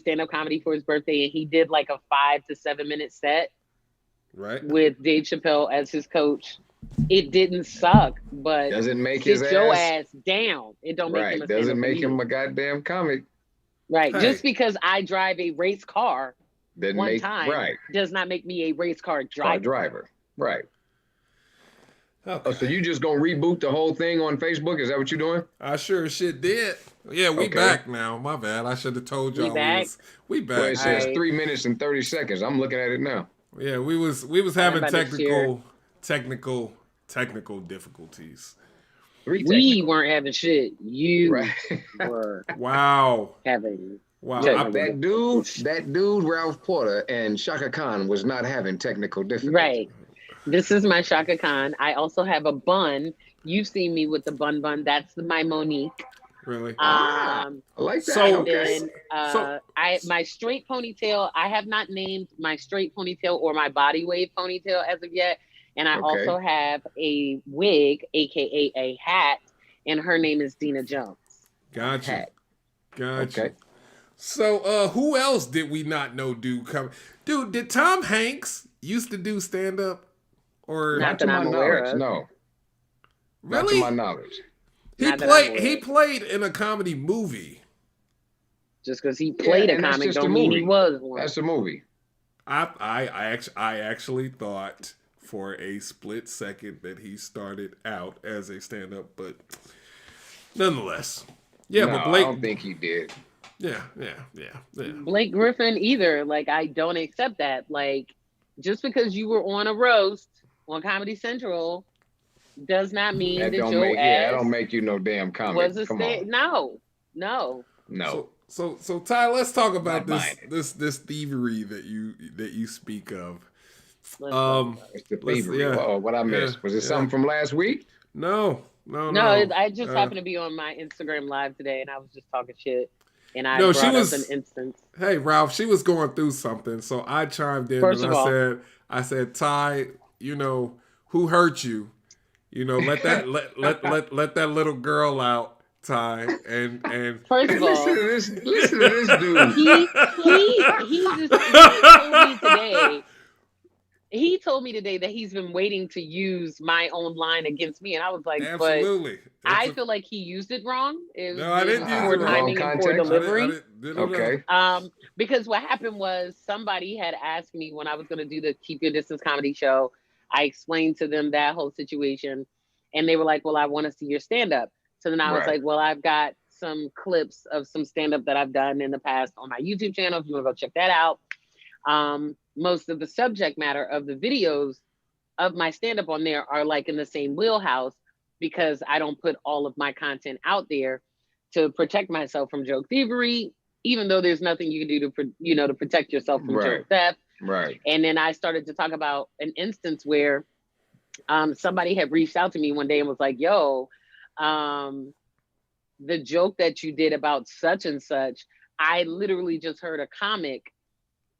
stand-up comedy for his birthday, and he did like a 5 to 7 minute set Right. with Dave Chappelle as his coach. It didn't suck, but Doesn't make his sit your ass ass down. It don't make him right. a Doesn't stand-up make him comedian. a goddamn comic. Right. Hey. Just because I drive a race car Doesn't one make time right. does not make me a race car Car driver. driver. Right. Okay. Oh, so you just gonna reboot the whole thing on Facebook? Is that what you're doing? I sure as shit did. Yeah, we Okay. back now. My bad. I should have told y'all back? we Well, back. it says Alright. 3 minutes and 30 seconds. I'm looking at it now. Yeah, we was having Everybody technical difficulties. Three We technical. weren't having shit. You Right. were Wow. having. Wow. Check I- That dude, Ralph Porter and Shaka Khan was not having technical difficulties. Right. This is my Shaka Khan. I also have a bun. You've seen me with the bun. That's my Monique. really? I like that. So- And okay. then So- my straight ponytail, I have not named my straight ponytail or my body wave ponytail as of yet. And I Okay. also have a wig, aka a hat, and her name is Dina Jones. Gotcha. Hat. Gotcha. Okay. So who else did we not know do come? Dude, did Tom Hanks used to do stand up? Or Not Not to that my I'm aware knowledge, of. no. Not really? to my knowledge. He Not that I'm played aware he of. played in a comedy movie. Just because he played a and that's comic just a don't mean he movie. was one. That's a movie. I actually thought for a split second that he started out as a stand up, but nonetheless. Yeah, no, but I Blake don't think he did. yeah. Blake Griffin either. Like, I don't accept that. Like, just because you were on a roast on Comedy Central does not mean That that don't your make ass that don't make you no damn comic. was a Come stand. on. No. No. So Ty, let's talk about Not this thievery that you speak of. Listen. It's the let's- thievery. yeah. Oh, what I missed. Yeah, Was it yeah. something from last week? No. I just happened to be on my Instagram live today, and I was just talking shit, and I No, brought she up was- an instance. Hey Ralph, she was going through something, so I chimed in First and of all- I said, Ty, who hurt you? Let that let that little girl out, Ty, and First of all, Listen to this dude. he told me today. He told me today that he's been waiting to use my own line against me, and I was like, absolutely. but I feel like he used it wrong. It No, I didn't use poor it wrong. timing and poor Context. delivery. Okay. Because what happened was somebody had asked me when I was going to do the Keep Your Distance comedy show. I explained to them that whole situation, and they were like, "Well, I want to see your stand up." So then I was Right. like, "Well, I've got some clips of some stand up that I've done in the past on my YouTube channel. If you want to go check that out." Most of the subject matter of the videos of my stand up on there are like in the same wheelhouse because I don't put all of my content out there to protect myself from joke thievery, even though there's nothing you can do to protect yourself from Right. joke theft. Right. And then I started to talk about an instance where somebody had reached out to me one day and was like, "Yo, the joke that you did about such and such, I literally just heard a comic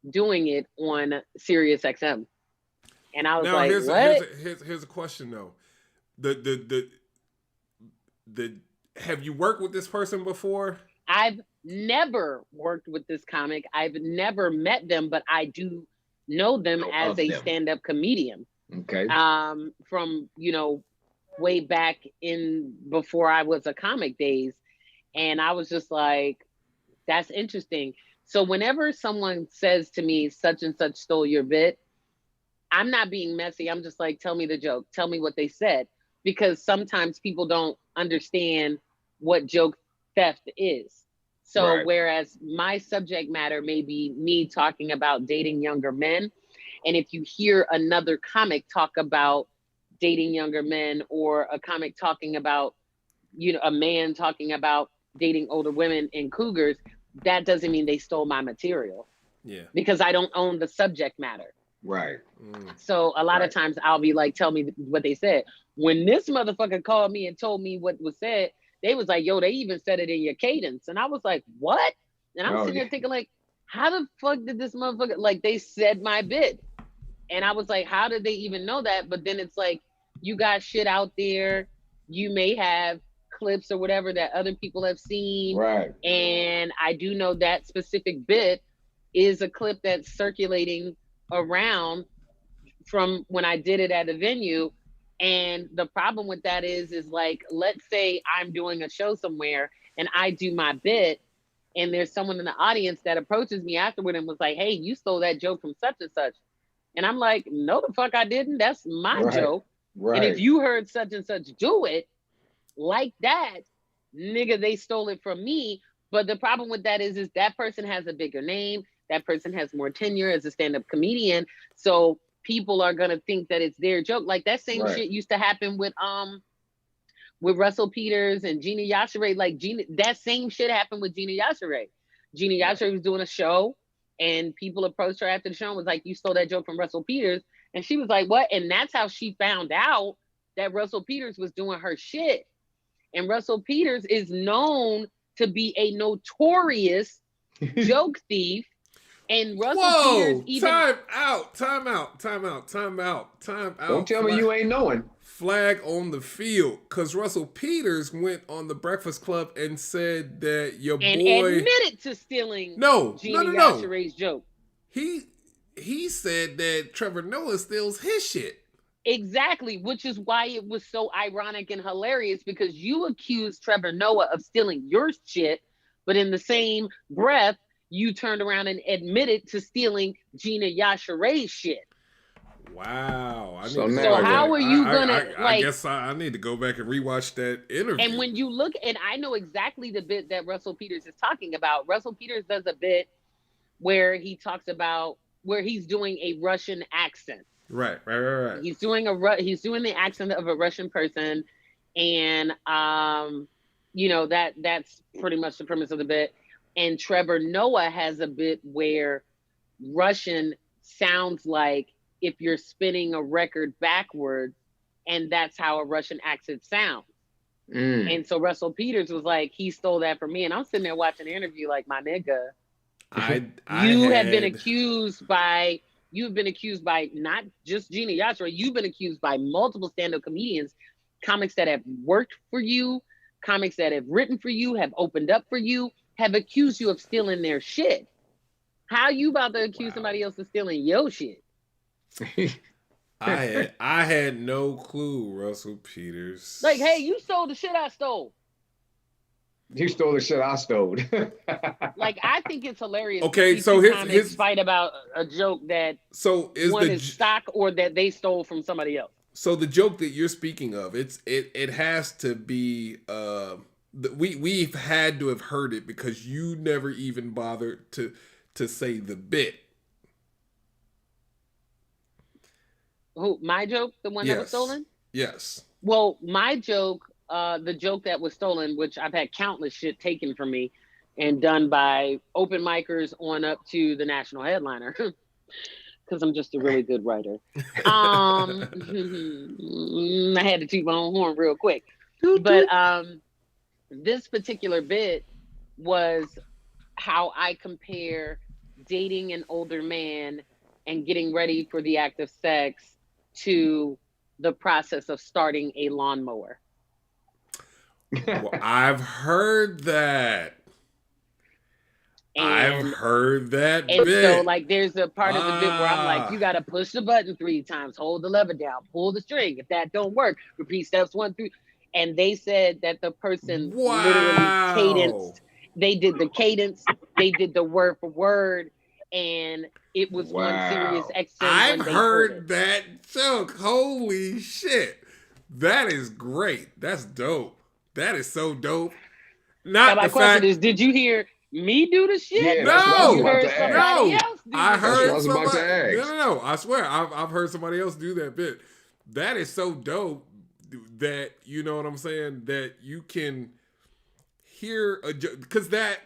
doing it on Sirius XM." And I was Now like, here's "What?" here's a question though. The have you worked with this person before? I've never worked with this comic. I've never met them, but I do know them Know as of a them. stand-up comedian. Okay. From way back in before I was a comic days. And I was just like, that's interesting. So whenever someone says to me, such and such stole your bit, I'm not being messy. I'm just like, tell me the joke. Tell me what they said. Because sometimes people don't understand what joke theft is. So Right. whereas my subject matter may be me talking about dating younger men, and if you hear another comic talk about dating younger men, or a comic talking about, a man talking about dating older women and cougars, that doesn't mean they stole my material Yeah. because I don't own the subject matter. Right. So a lot Right. of times I'll be like, tell me what they said. When this motherfucker called me and told me what was said, they was like, yo, they even said it in your cadence. And I was like, what? And I'm Oh, sitting there yeah. thinking like, how the fuck did this motherfucker, like they said my bit. And I was like, how did they even know that? But then it's like, you got shit out there. You may have clips or whatever that other people have seen. Right. And I do know that specific bit is a clip that's circulating around from when I did it at a venue. And the problem with that is like, let's say I'm doing a show somewhere and I do my bit, and there's someone in the audience that approaches me afterward and was like, hey, you stole that joke from such and such. And I'm like, no, the fuck I didn't. That's my joke. Right. And if you heard such and such do it like that, nigga, they stole it from me. But the problem with that is that person has a bigger name. That person has more tenure as a stand-up comedian. So people are gonna think that it's their joke. Like that same shit used to happen with Russell Peters and Gina Yashere. Like that same shit happened with Gina Yashere. Gina Yashere was doing a show, and people approached her after the show and was like, you stole that joke from Russell Peters. And she was like, what? And that's how she found out that Russell Peters was doing her shit. And Russell Peters is known to be a notorious joke thief. And Russell Peters even... Time out. Don't tell me you ain't knowing. Flag on the field, because Russell Peters went on the Breakfast Club and said that your boy admitted to stealing Gina Yashere's joke. He said that Trevor Noah steals his shit. Exactly, which is why it was so ironic and hilarious, because you accused Trevor Noah of stealing your shit, but in the same breath, you turned around and admitted to stealing Gina Yashere's shit. Wow. I guess I need to go back and rewatch that interview. And when you look, and I know exactly the bit that Russell Peters is talking about. Russell Peters does a bit where he talks about where he's doing a Russian accent. Right. He's doing the accent of a Russian person, and that's pretty much the premise of the bit. And Trevor Noah has a bit where Russian sounds like if you're spinning a record backwards, and that's how a Russian accent sounds. And so Russell Peters was like, he stole that from me. And I'm sitting there watching the interview like, my nigga, you've been accused by not just Gina Yashere, you've been accused by multiple stand-up comedians, comics that have worked for you, comics that have written for you, have opened up for you, have accused you of stealing their shit. How you about to accuse somebody else of stealing your shit? I had no clue, Russell Peters. Like, hey, you stole the shit I stole. You stole the shit I stole. Like, I think it's hilarious. Okay, so his fight about a joke that one is stock or that they stole from somebody else. So the joke that you're speaking of, it has to be we've had to have heard it, because you never even bothered to say the bit. Who, my joke? The one that was stolen? Yes. Well, my joke, the joke that was stolen, which I've had countless shit taken from me and done by open micers on up to the national headliner, because I'm just a really good writer. I had to toot my own horn real quick. But this particular bit was how I compare dating an older man and getting ready for the act of sex to the process of starting a lawnmower. Well, I've heard that. And so, like, there's a part of the bit where I'm like, you got to push the button 3 times, hold the lever down, pull the string. If that don't work, repeat steps 1 through. And they said that the person literally cadenced. They did the cadence. They did the word for word. And it was one serious extra. I've heard that joke. Holy shit. That is great. That's dope. That is so dope. Not my question is, did you hear me do the shit? Yeah, no. I heard somebody. No. I swear, I've heard somebody else do that bit. That is so dope that, you know what I'm saying, that you can hear a joke, because that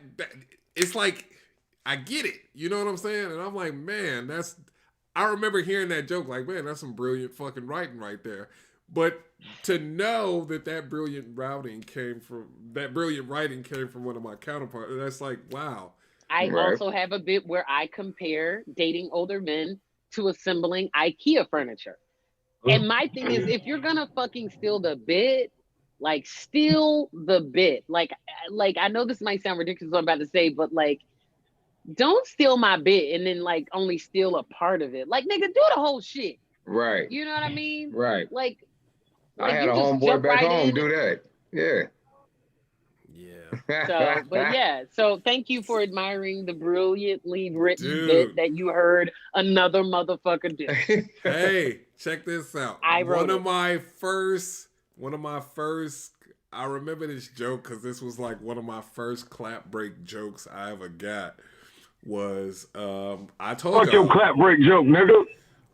it's like, I get it, you know what I'm saying, and I'm like, man, I remember hearing that joke, like, man, that's some brilliant fucking writing right there. But to know that brilliant writing came from one of my counterparts, that's like, wow. I also have a bit where I compare dating older men to assembling IKEA furniture. And my thing is, if you're gonna fucking steal the bit, like steal the bit. Like I know this might sound ridiculous what I'm about to say, but like don't steal my bit and then like only steal a part of it. Like nigga, do the whole shit. Right. You know what I mean? Right. Like I had you a just homeboy jump back right home in. do that. Yeah. Yeah. So, but yeah, so thank you for admiring the brilliantly written Dude. bit that you heard another motherfucker do. Hey, check this out. I wrote one it. of my first. I remember this joke because this was like one of my first clap break jokes I ever got. Was I told Fuck your y'all. clap break joke, nigga.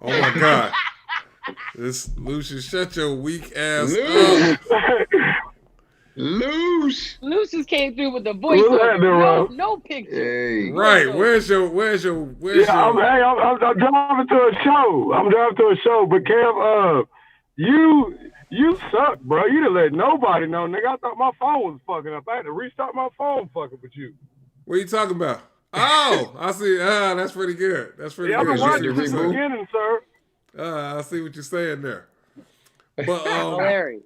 Oh my god, this Lucius, shut your weak ass Lucius. up. Loose. Lucius came through with the voice. What's happening, Rob? No picture. Hey. Right, where's your Yeah, I'm driving to a show. But Kev, you suck, bro. You didn't let nobody know, nigga. I thought my phone was fucking up. I had to restart my phone fucking with you. What are you talking about? Oh, I see. That's pretty good. That's pretty Yeah, I've good. been You watching had to since the reboot? beginning, sir. I see what you're saying there. But Hilarious.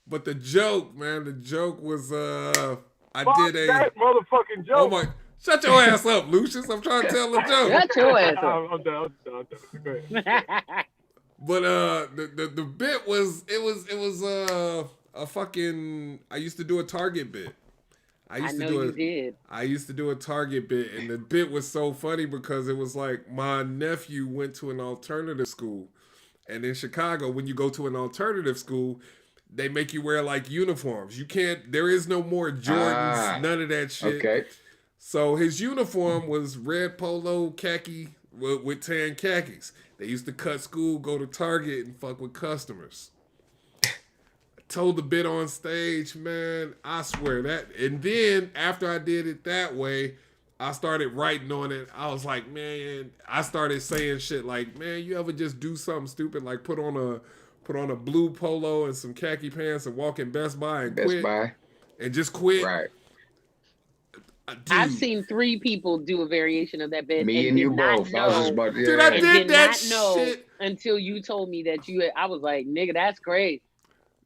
but the joke, man, the joke was I Fuck did a that motherfucking joke. oh my shut your ass up, Lucius. I'm trying to tell the joke. Shut your ass up. I'm done. Go ahead. But the bit was it was a fucking I used to do a Target bit. I used to do a Target bit, and the bit was so funny because it was like my nephew went to an alternative school, and in Chicago, when you go to an alternative school, they make you wear like uniforms. You can't. There is no more Jordans, none of that shit. Okay. So his uniform was red polo khaki with tan khakis. They used to cut school, go to Target, and fuck with customers. Told the bit on stage, man. I swear that. And then after I did it that way, I started writing on it. I was like, man. I started saying shit like, man, you ever just do something stupid like put on a blue polo and some khaki pants and walk in Best Buy and Best quit Buy. and just quit. Right. Dude, I've seen 3 people do a variation of that bit. Me and you both. I was just about to. Dude, I Yeah. did that not know shit. until you told me that I was like, nigga, that's great.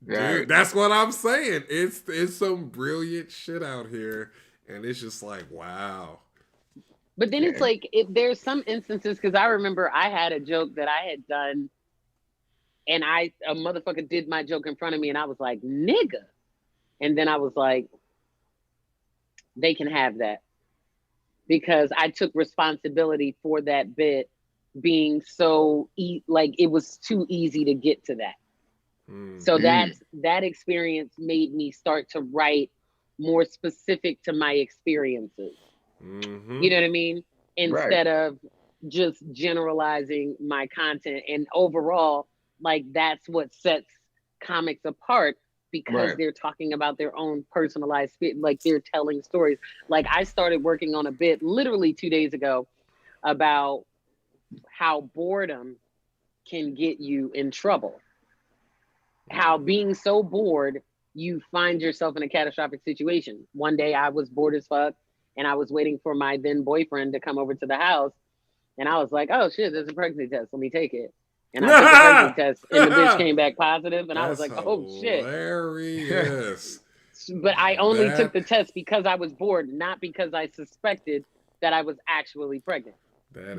Right. Dude, that's what I'm saying. It's some brilliant shit out here, and it's just like, wow. But then it's Yeah. like, there's some instances, because I remember I had a joke that I had done, and a motherfucker did my joke in front of me, and I was like, nigga. And then I was like, they can have that. Because I took responsibility for that bit being so, like, it was too easy to get to that. So that experience made me start to write more specific to my experiences. Mm-hmm. You know what I mean? Instead of just generalizing my content. And overall, like that's what sets comics apart, because they're talking about their own personalized, like they're telling stories. Like I started working on a bit literally 2 days ago about how boredom can get you in trouble. How being so bored, you find yourself in a catastrophic situation. One day I was bored as fuck, and I was waiting for my then boyfriend to come over to the house. And I was like, oh shit, there's a pregnancy test. Let me take it. And I took the pregnancy test, and the bitch came back positive, and I was like, oh shit. Hilarious. But I only took the test because I was bored, not because I suspected that I was actually pregnant.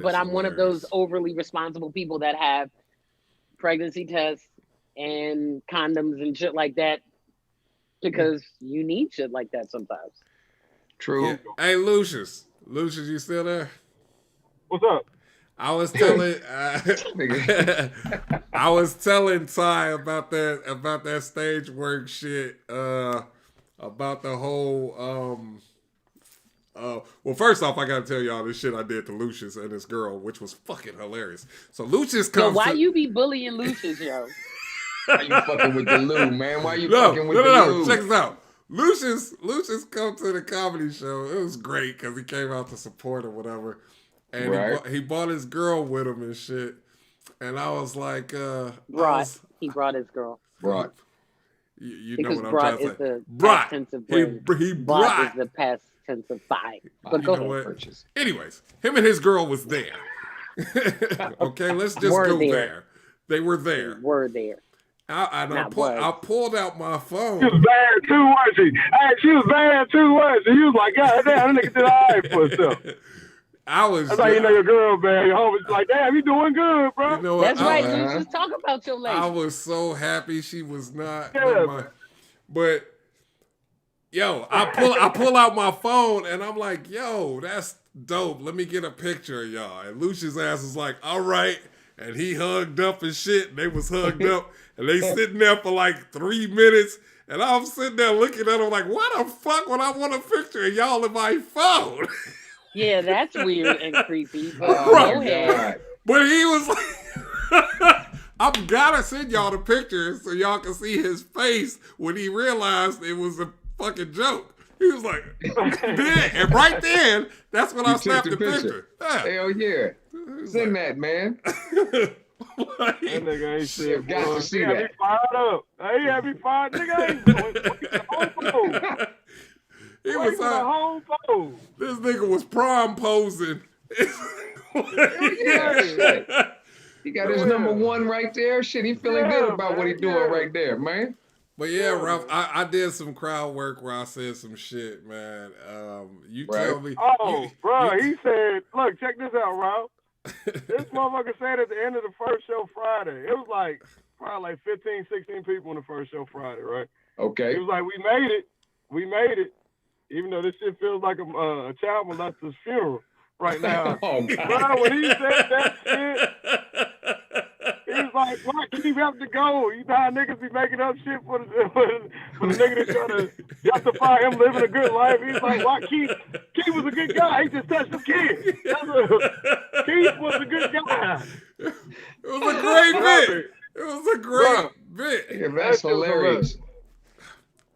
But I'm one of those overly responsible people that have pregnancy tests and condoms and shit like that, because you need shit like that sometimes. True. Yeah. Hey, Lucius, you still there? What's up? I was telling I was telling Ty about that stage work shit, about the whole well, first off, I gotta tell y'all this shit I did to Lucius and his girl, which was fucking hilarious. So Lucius comes. Yo, why you be bullying Lucius, yo? Why you fucking with the Lou, man? Why you fucking with the Lou? Check this out. Lucius come to the comedy show. It was great because he came out to support or whatever. And he brought his girl with him and shit. And I was like, he brought his girl. Brought. You because know what I'm trying to say. Brought. He brought. Is the past tense of 5. But You go know ahead. what? Anyways, him and his girl was there. Okay, let's just go there. They were there. I pulled out my She phone. was bad too, wasn't she? Hey, she was bad too, wasn't she? He was like, God damn, that nigga did all right for himself. That's how you know your girl bad. Your homie's like, damn, you doing good, bro. You know what? That's right. You just talk about your lady. I was so happy she was not. Yeah, but yo, I pull out my phone and I'm like, yo, that's dope. Let me get a picture of y'all. And Lucia's ass was like, all right. And he hugged up and shit. And they was hugged up. And they sitting there for like 3 minutes. And I'm sitting there looking at them like, what the fuck would I want a picture of y'all in my phone? Yeah, that's weird and creepy. But Right. go ahead. But he was like, I've got to send y'all the picture so y'all can see his face when he realized it was a fucking joke. He was like, and right then, that's when I snapped the picture. Yeah. Hell yeah. Send that, man. That nigga ain't shit. Got to see He that. had me fired up. He had me fired. Nigga ain't home phone. He was home phone. this nigga was prom posing. Yeah. He got his number one right there. Shit, he feeling good about what he doing right there, man. But yeah, Ralph, I did some crowd work where I said some shit, man. You tell me. Oh, bro, he said, look, check this out, Ralph. This motherfucker said at the end of the first show Friday, it was like probably like 15, 16 people in the first show Friday, right? Okay. He was like, we made it, even though this shit feels like a child molester's funeral right now. Oh, God. Bro, when he said that shit, he was like, why Keith have to go? You know how niggas be making up shit for the nigga that's trying to justify him living a good life. He's like, why Keith was a good guy. He just touched some kids. Keith was a good guy. It was a great bit. It was a great bit. Yeah, that's hilarious.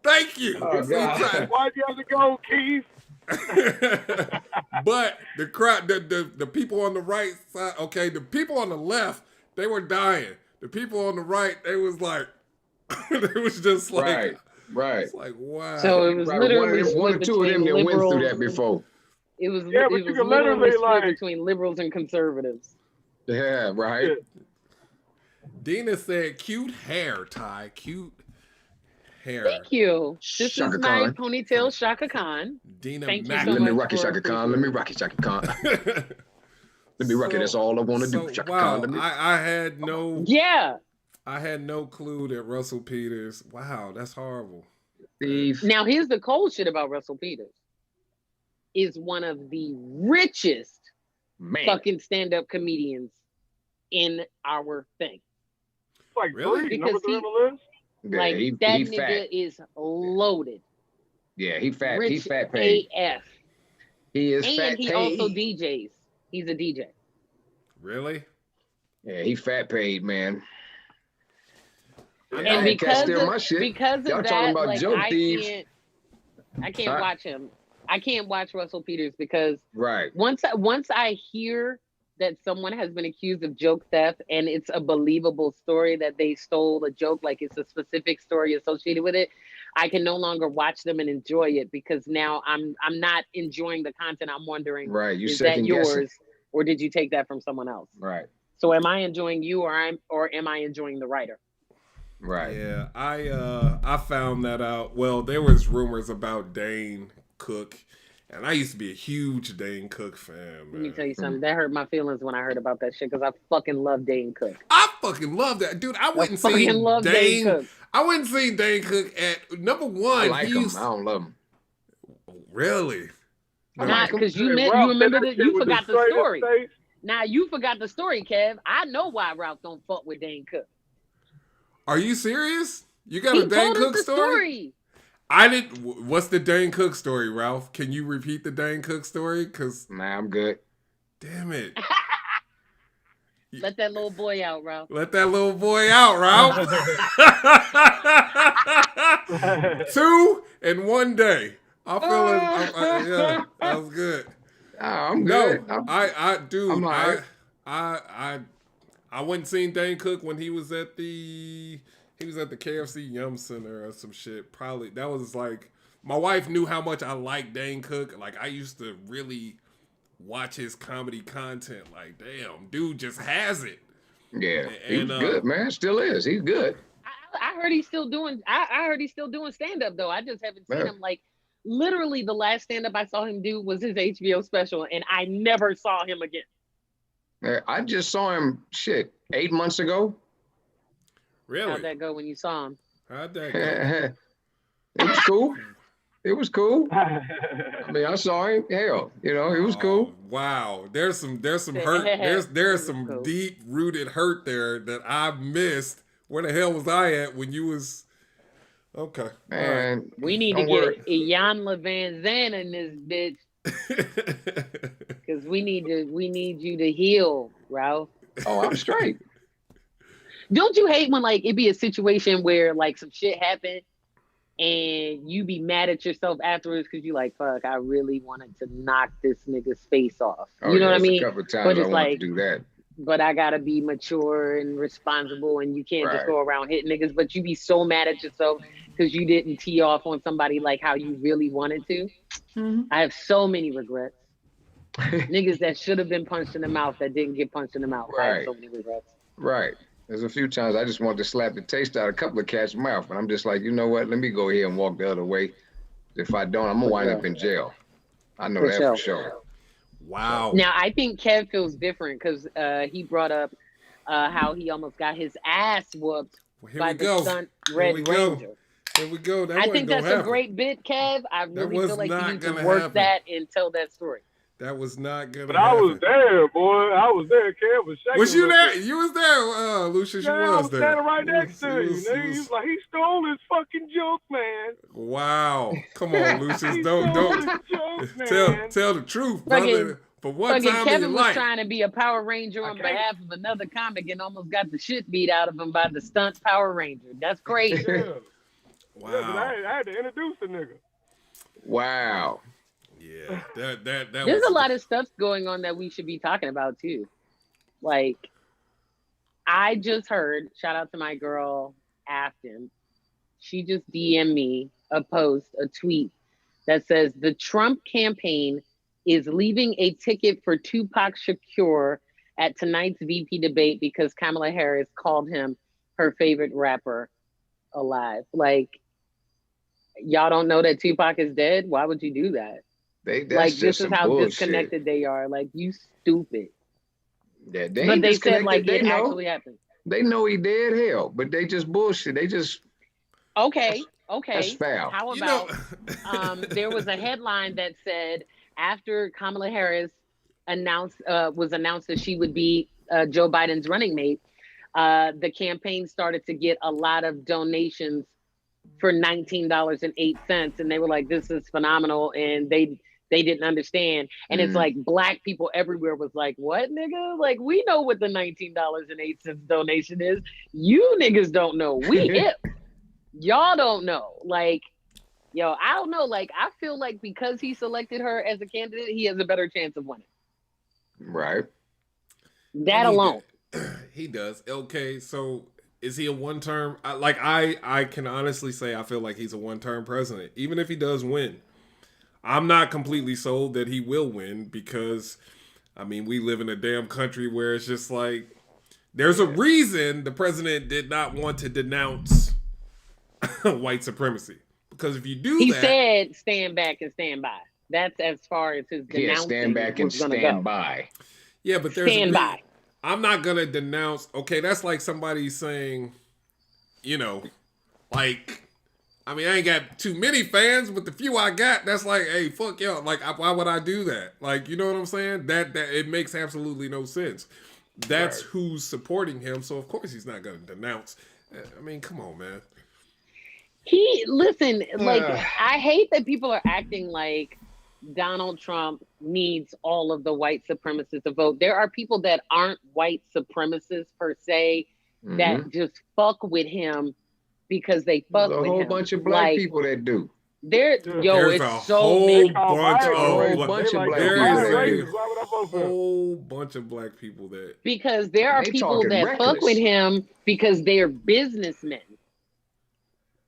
Thank you. Oh, God. Why'd you have to go, Keith? But the crowd, the people on the right side, okay, the people on the left, they were dying. The people on the right, they was like, they was just like, right. It's like, wow. So it was literally one or two of them that went through that before. It was but it you was can literally split like between liberals and conservatives. Yeah, right. Dina said, cute hair, Ty. Cute hair. Thank you. This Shaka is my Khan. ponytail, Shaka Khan. Dina Thank you Mac. so Let me much rock it, for Shaka Khan. Let me rock it, Shaka Khan. Let me rock it. That's all I want to do, Shaka wow, Khan. I had no Yeah. I had no clue that Russell Peters. Wow, that's horrible. Steve. Now here's the cold shit about Russell Peters. Is one of the richest fucking stand-up comedians in our thing. like Really? three, Because number three on the list. Yeah, Like that he nigga fat. is loaded. Yeah, he fat. Rich He fat paid. AF. He is And fat he paid. also DJs. He's a DJ. Really? Yeah, he fat paid, man. And I can't because steal my shit. of Y'all that, talking about like joke I thieves. can't Huh? watch him. I can't watch Russell Peters because Right. once I hear that someone has been accused of joke theft and it's a believable story that they stole a joke, like it's a specific story associated with it, I can no longer watch them and enjoy it because now I'm not enjoying the content. I'm wondering, Right. You is that second yours guessing. or did you take that from someone else? Right. So am I enjoying you or am I enjoying the writer? Right. Yeah, I found that out. Well, there was rumors about Dane Cook, and I used to be a huge Dane Cook fan, man. Let me tell you something. That hurt my feelings when I heard about that shit because I fucking love Dane Cook. I fucking love that dude. I went and fucking seen love Dane Cook. I went and seen Dane Cook at number one. I like him. He's I don't love him. really. I Not like him. because you Ralph remember said that shit you with forgot the straightest story. face. Now you forgot the story, Kev. I know why Ralph don't fuck with Dane Cook. Are you serious? You got He a Dane told us Cook the story? I didn't. What's the Dane Cook story, Ralph? Can you repeat the Dane Cook story? Cause Nah, I'm good. damn it, Let that little boy out, Ralph. let that little boy out, Ralph. 2 in 1 day. I'm feeling. Yeah, that was good. I'm No, good. I'm dude, all right. I went and seen Dane Cook when he was at the KFC Yum Center or some shit. Probably that was like my wife knew how much I liked Dane Cook. Like I used to really watch his comedy content. Like damn, dude just has it. yeah. He's And, good, man. Still is. He's good. I I heard he's still doing. I heard he's still doing stand up though. I just haven't seen him. Like literally, the last stand up I saw him do was his HBO special, and I never saw him again. I just saw him 8 months ago. Really? How'd that go when you saw him? How'd that go? It was cool. It was cool. I mean, I saw him. Hell, it was cool. Wow, there's some hurt. There's some cool. Deep rooted hurt there that I missed. Where the hell was I at when you was? Okay, man. Right. We need to get Iyanla Vanzant in this bitch because we need you to heal, Ralph. Oh, I'm straight. Don't you hate when like it be a situation where like some shit happened? And you be mad at yourself afterwards because you like, fuck, I really wanted to knock this nigga's face off. You know what I mean? A couple of times but it's like, to do that. But I gotta be mature and responsible, and you can't just go around hitting niggas. But you be so mad at yourself because you didn't tee off on somebody like how you really wanted to. Mm-hmm. I have so many regrets. Niggas that should have been punched in the mouth that didn't get punched in the mouth. I have so many regrets. Right. There's a few times I just wanted to slap the taste out of a couple of cats' mouth, and I'm just like, you know what? Let me go here and walk the other way. If I don't, I'm gonna wind up in jail. I know that for sure. Wow. Now I think Kev feels different because he brought up how he almost got his ass whooped by the stunt Red Ranger. Here we go. I think that's a great bit, Kev. I really feel like you need to work that and tell that story. That was not gonna But happen. I was there, boy. I was there. Kev was shaking. Was you there? You was there, Lucius. Yeah, you was there. I was standing right next to you. Nigga. He was like, he stole his fucking joke, man. Wow. Come on, Lucius. don't tell the truth, brother. For one time Kevin in was life. trying to be a Power Ranger on behalf of another comic and almost got the shit beat out of him by the stunt Power Ranger. That's crazy. Yeah. Wow. Yeah, I had to introduce the nigga. Wow. Yeah, that There's a lot of stuff going on that we should be talking about too. Like, I just heard, shout out to my girl Afton. She just DM'd me a tweet that says the Trump campaign is leaving a ticket for Tupac Shakur at tonight's VP debate because Kamala Harris called him her favorite rapper alive. Like, y'all don't know that Tupac is dead? Why would you do that? This is how bullshit. Disconnected they are. Like, you stupid. Yeah, but they said like it actually happened. They know he dead, hell, but they just bullshit. They just okay. That's foul. How about there was a headline that said after Kamala Harris was announced that she would be Joe Biden's running mate, the campaign started to get a lot of donations for $19.08, and they were like, "This is phenomenal," and they didn't understand. And it's like black people everywhere was like, "What, nigga? Like, we know what the $19.08 donation is. You niggas don't know. We hip. Y'all don't know." Like, yo, I don't know. Like, I feel like because he selected her as a candidate, he has a better chance of winning. Right. That alone. He does. Okay, so is he a one-term? I can honestly say I feel like he's a one-term president. Even if he does win, I'm not completely sold that he will win because, I mean, we live in a damn country where it's just like, there's a reason the president did not want to denounce white supremacy. Because if you do he said stand back and stand by. That's as far as his denouncing. Yeah, stand back and stand by. Yeah, but there's stand by. I'm not going to denounce. Okay, that's like somebody saying, you know, like, I mean, I ain't got too many fans, but the few I got, that's like, hey, fuck y'all. Like, why would I do that? Like, you know what I'm saying? That it makes absolutely no sense. That's right. Who's supporting him. So, of course, he's not going to denounce. I mean, come on, man. I hate that people are acting like Donald Trump needs all of the white supremacists to vote. There are people that aren't white supremacists per se that just fuck with him because they fuck with him. There's a whole bunch of black people that do. There's a whole bunch of black people that because there are people that fuck with him because they're businessmen.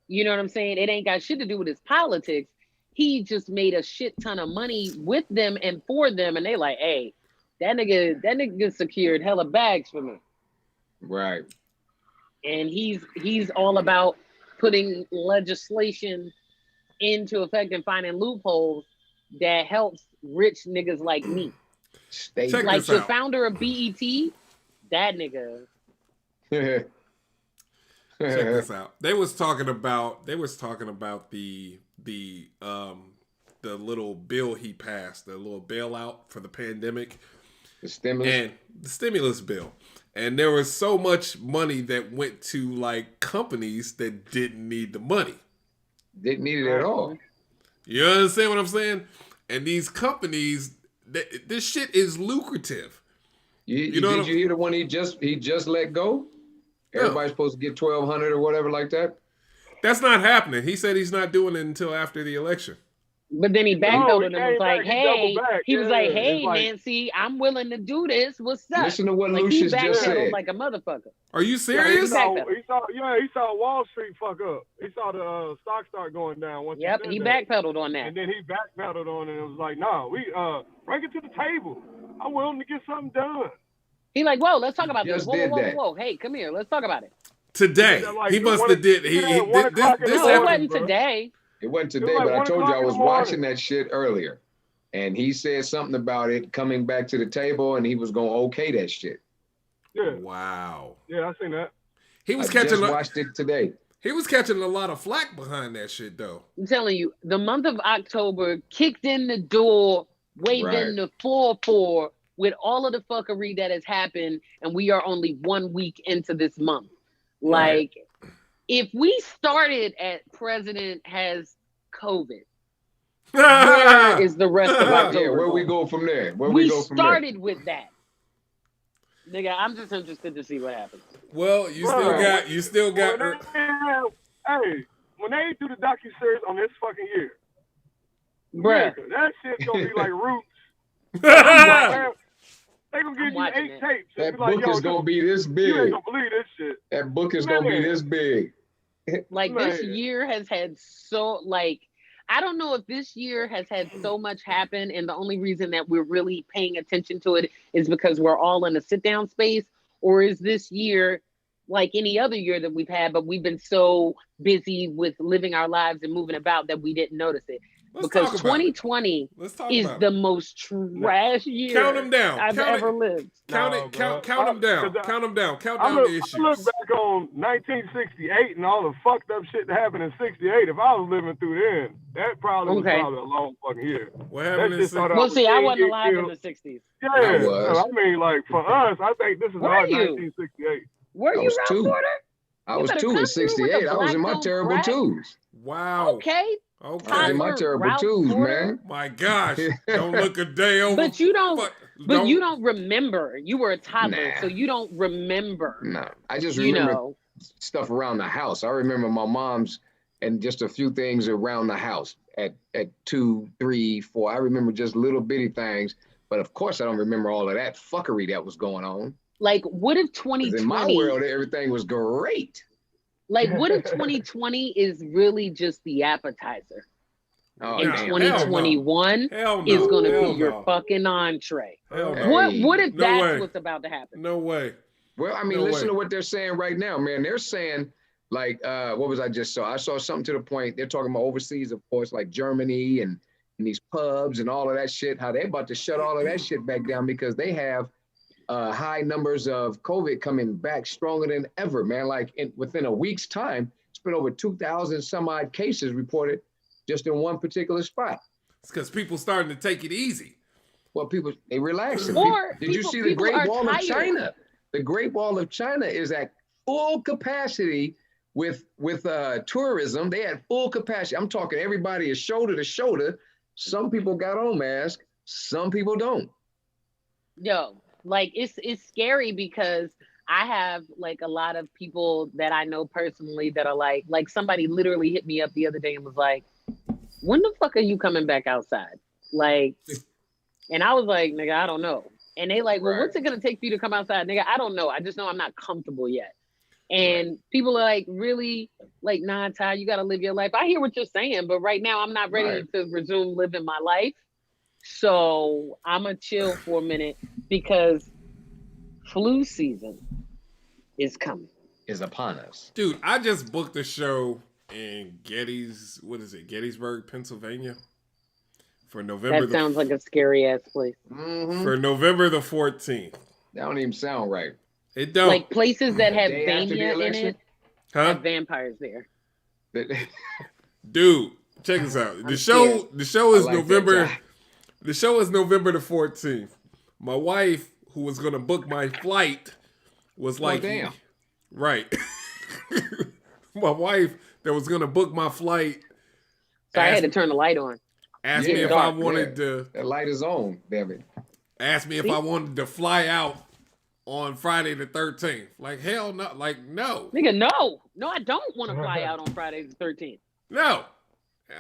You know what I'm saying? It ain't got shit to do with his politics. He just made a shit ton of money with them and for them, and they like, hey, that nigga secured hella bags for me. Right. and he's all about putting legislation into effect and finding loopholes that helps rich niggas like me. Check Like this the out. founder of BET, that nigga. Check this out. They was talking about the little bill he passed, the little bailout for the pandemic. The stimulus. And the stimulus bill. And there was so much money that went to like companies that didn't need the money. Didn't need it at all. You understand what I'm saying? And these companies, this shit is lucrative. You know did you hear the one he just let go? Everybody's supposed to get $1,200 or whatever like that. That's not happening. He said he's not doing it until after the election. But then he backpedaled and was like, "Hey," he was like, "Hey, like, Nancy, I'm willing to do this. What's up?" Listen to what like, Lucius just said. Like a motherfucker. Are you serious? Yeah, he saw Wall Street fuck up. He saw the stock start going down. Once he backpedaled on that. And then he backpedaled on it and was like, "No, we bring it to the table. I'm willing to get something done." He like, "Whoa, let's talk about this. Just Whoa. Hey, come here. Let's talk about it." Today, like, he must have did. This it wasn't today. It wasn't today, but I told you I was watching that shit earlier. And he said something about it coming back to the table and he was going to okay that shit. Yeah. Wow. Yeah, I seen that. He was watched it today. He was catching a lot of flack behind that shit, though. I'm telling you, the month of October kicked in the door, waving the 4-4 with all of the fuckery that has happened, and we are only 1 week into this month. Like, if we started at President has COVID, where is the rest of October? Yeah, where we go from there? We started with that. Nigga, I'm just interested to see what happens. Well, you still got. Hey, when they do the docuseries on this fucking year, bruh, that shit's gonna be like Roots. They gonna give you 8 tapes. That book is gonna be this big. You ain't gonna believe this shit. That book is gonna be this big. Like this year has had I don't know if this year has had so much happen, and the only reason that we're really paying attention to it is because we're all in a sit-down space, or is this year like any other year that we've had, but we've been so busy with living our lives and moving about that we didn't notice it. Because 2020 is the most trash year I've ever lived. Count them down. Count them down the issues. I look back on 1968 and all the fucked up shit that happened in 68. If I was living through then, that probably was probably a long fucking year. What happened in 60? Well, see, I wasn't alive in the 60s. Yeah, I mean, like, for us, I think this is our 1968. Were you, Ralph Porter? I was 2 in 68. I was in my terrible twos. Wow. Okay. I in my terrible twos, man. My gosh. Don't look a day over. But you don't you don't remember. You were a toddler, so you don't remember. No. I just remember stuff around the house. I remember my mom's and just a few things around the house at 2, 3, 4. I remember just little bitty things. But of course I don't remember all of that fuckery that was going on. Like, what if 2020? In my world, everything was great. Like, what if 2020 is really just the appetizer? Oh, and 2021 is going to be your fucking entree. What if that's what's about to happen? No way. Well, I mean, listen to what they're saying right now, man. They're saying, like, what was I just saw? I saw something to the point. They're talking about overseas, of course, like Germany and these pubs and all of that shit, how they're about to shut all of that shit back down because they have high numbers of COVID coming back stronger than ever, man. Like within a week's time, it's been over 2,000 some odd cases reported just in one particular spot. It's because people starting to take it easy. Well, they relaxing. Did you see the Great Wall of China? The Great Wall of China is at full capacity with tourism. They had full capacity. I'm talking everybody is shoulder to shoulder. Some people got on masks, some people don't. Yo. Like, it's scary because I have, like, a lot of people that I know personally that are like somebody literally hit me up the other day and was like, when the fuck are you coming back outside? Like, and I was like, nigga, I don't know. And they like, well, what's it going to take for you to come outside? Nigga, I don't know. I just know I'm not comfortable yet. And people are like, really? Like, nah, Ty, you got to live your life. I hear what you're saying, but right now I'm not ready to resume living my life. So I'm going to chill for a minute because flu season is coming. is upon us. Dude, I just booked a show in Gettysburg, Pennsylvania for November. That sounds like a scary ass place. Mm-hmm. For November the 14th. That don't even sound right. It don't. Like places that have Day after the Vania in election? it Huh? have vampires there. Dude, check this out. I'm The show I is like that November. guy. The show is November the 14th. My wife, who was gonna book my flight, was like, damn. Right. My wife that was gonna book my flight So I had to turn the light on. asked Yeah, me if dark, I wanted to That light is on, damn it. asked me if I wanted to fly out on Friday the 13th. Like, hell no. Like, no. Nigga, no. No, I don't want to fly out on Friday the 13th. No.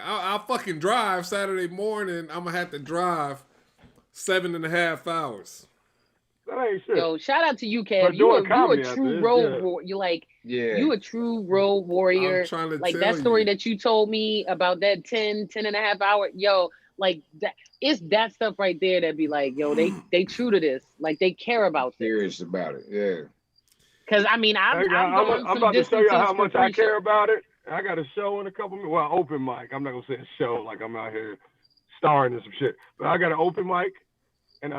I'll fucking drive Saturday morning. I'm gonna have to drive 7.5 hours. That ain't shit. Yo, shout out to you, But Kev. You doing a comedy true after this, road yeah. warrior. You like Yeah. you a true road warrior. I'm trying to Like tell that story you. that you told me about that 10 and a half hour. Yo, like that, it's that stuff right there that be like, yo, they true to this. Like they care about this. Serious about it. Yeah. Cause I mean, I've Hey, gone I'm some about to show you distances how for much I free care shows. about it. I got a show in a couple minutes. Well, open mic. I'm not gonna say a show like I'm out here starring in some shit. But I got an open mic, and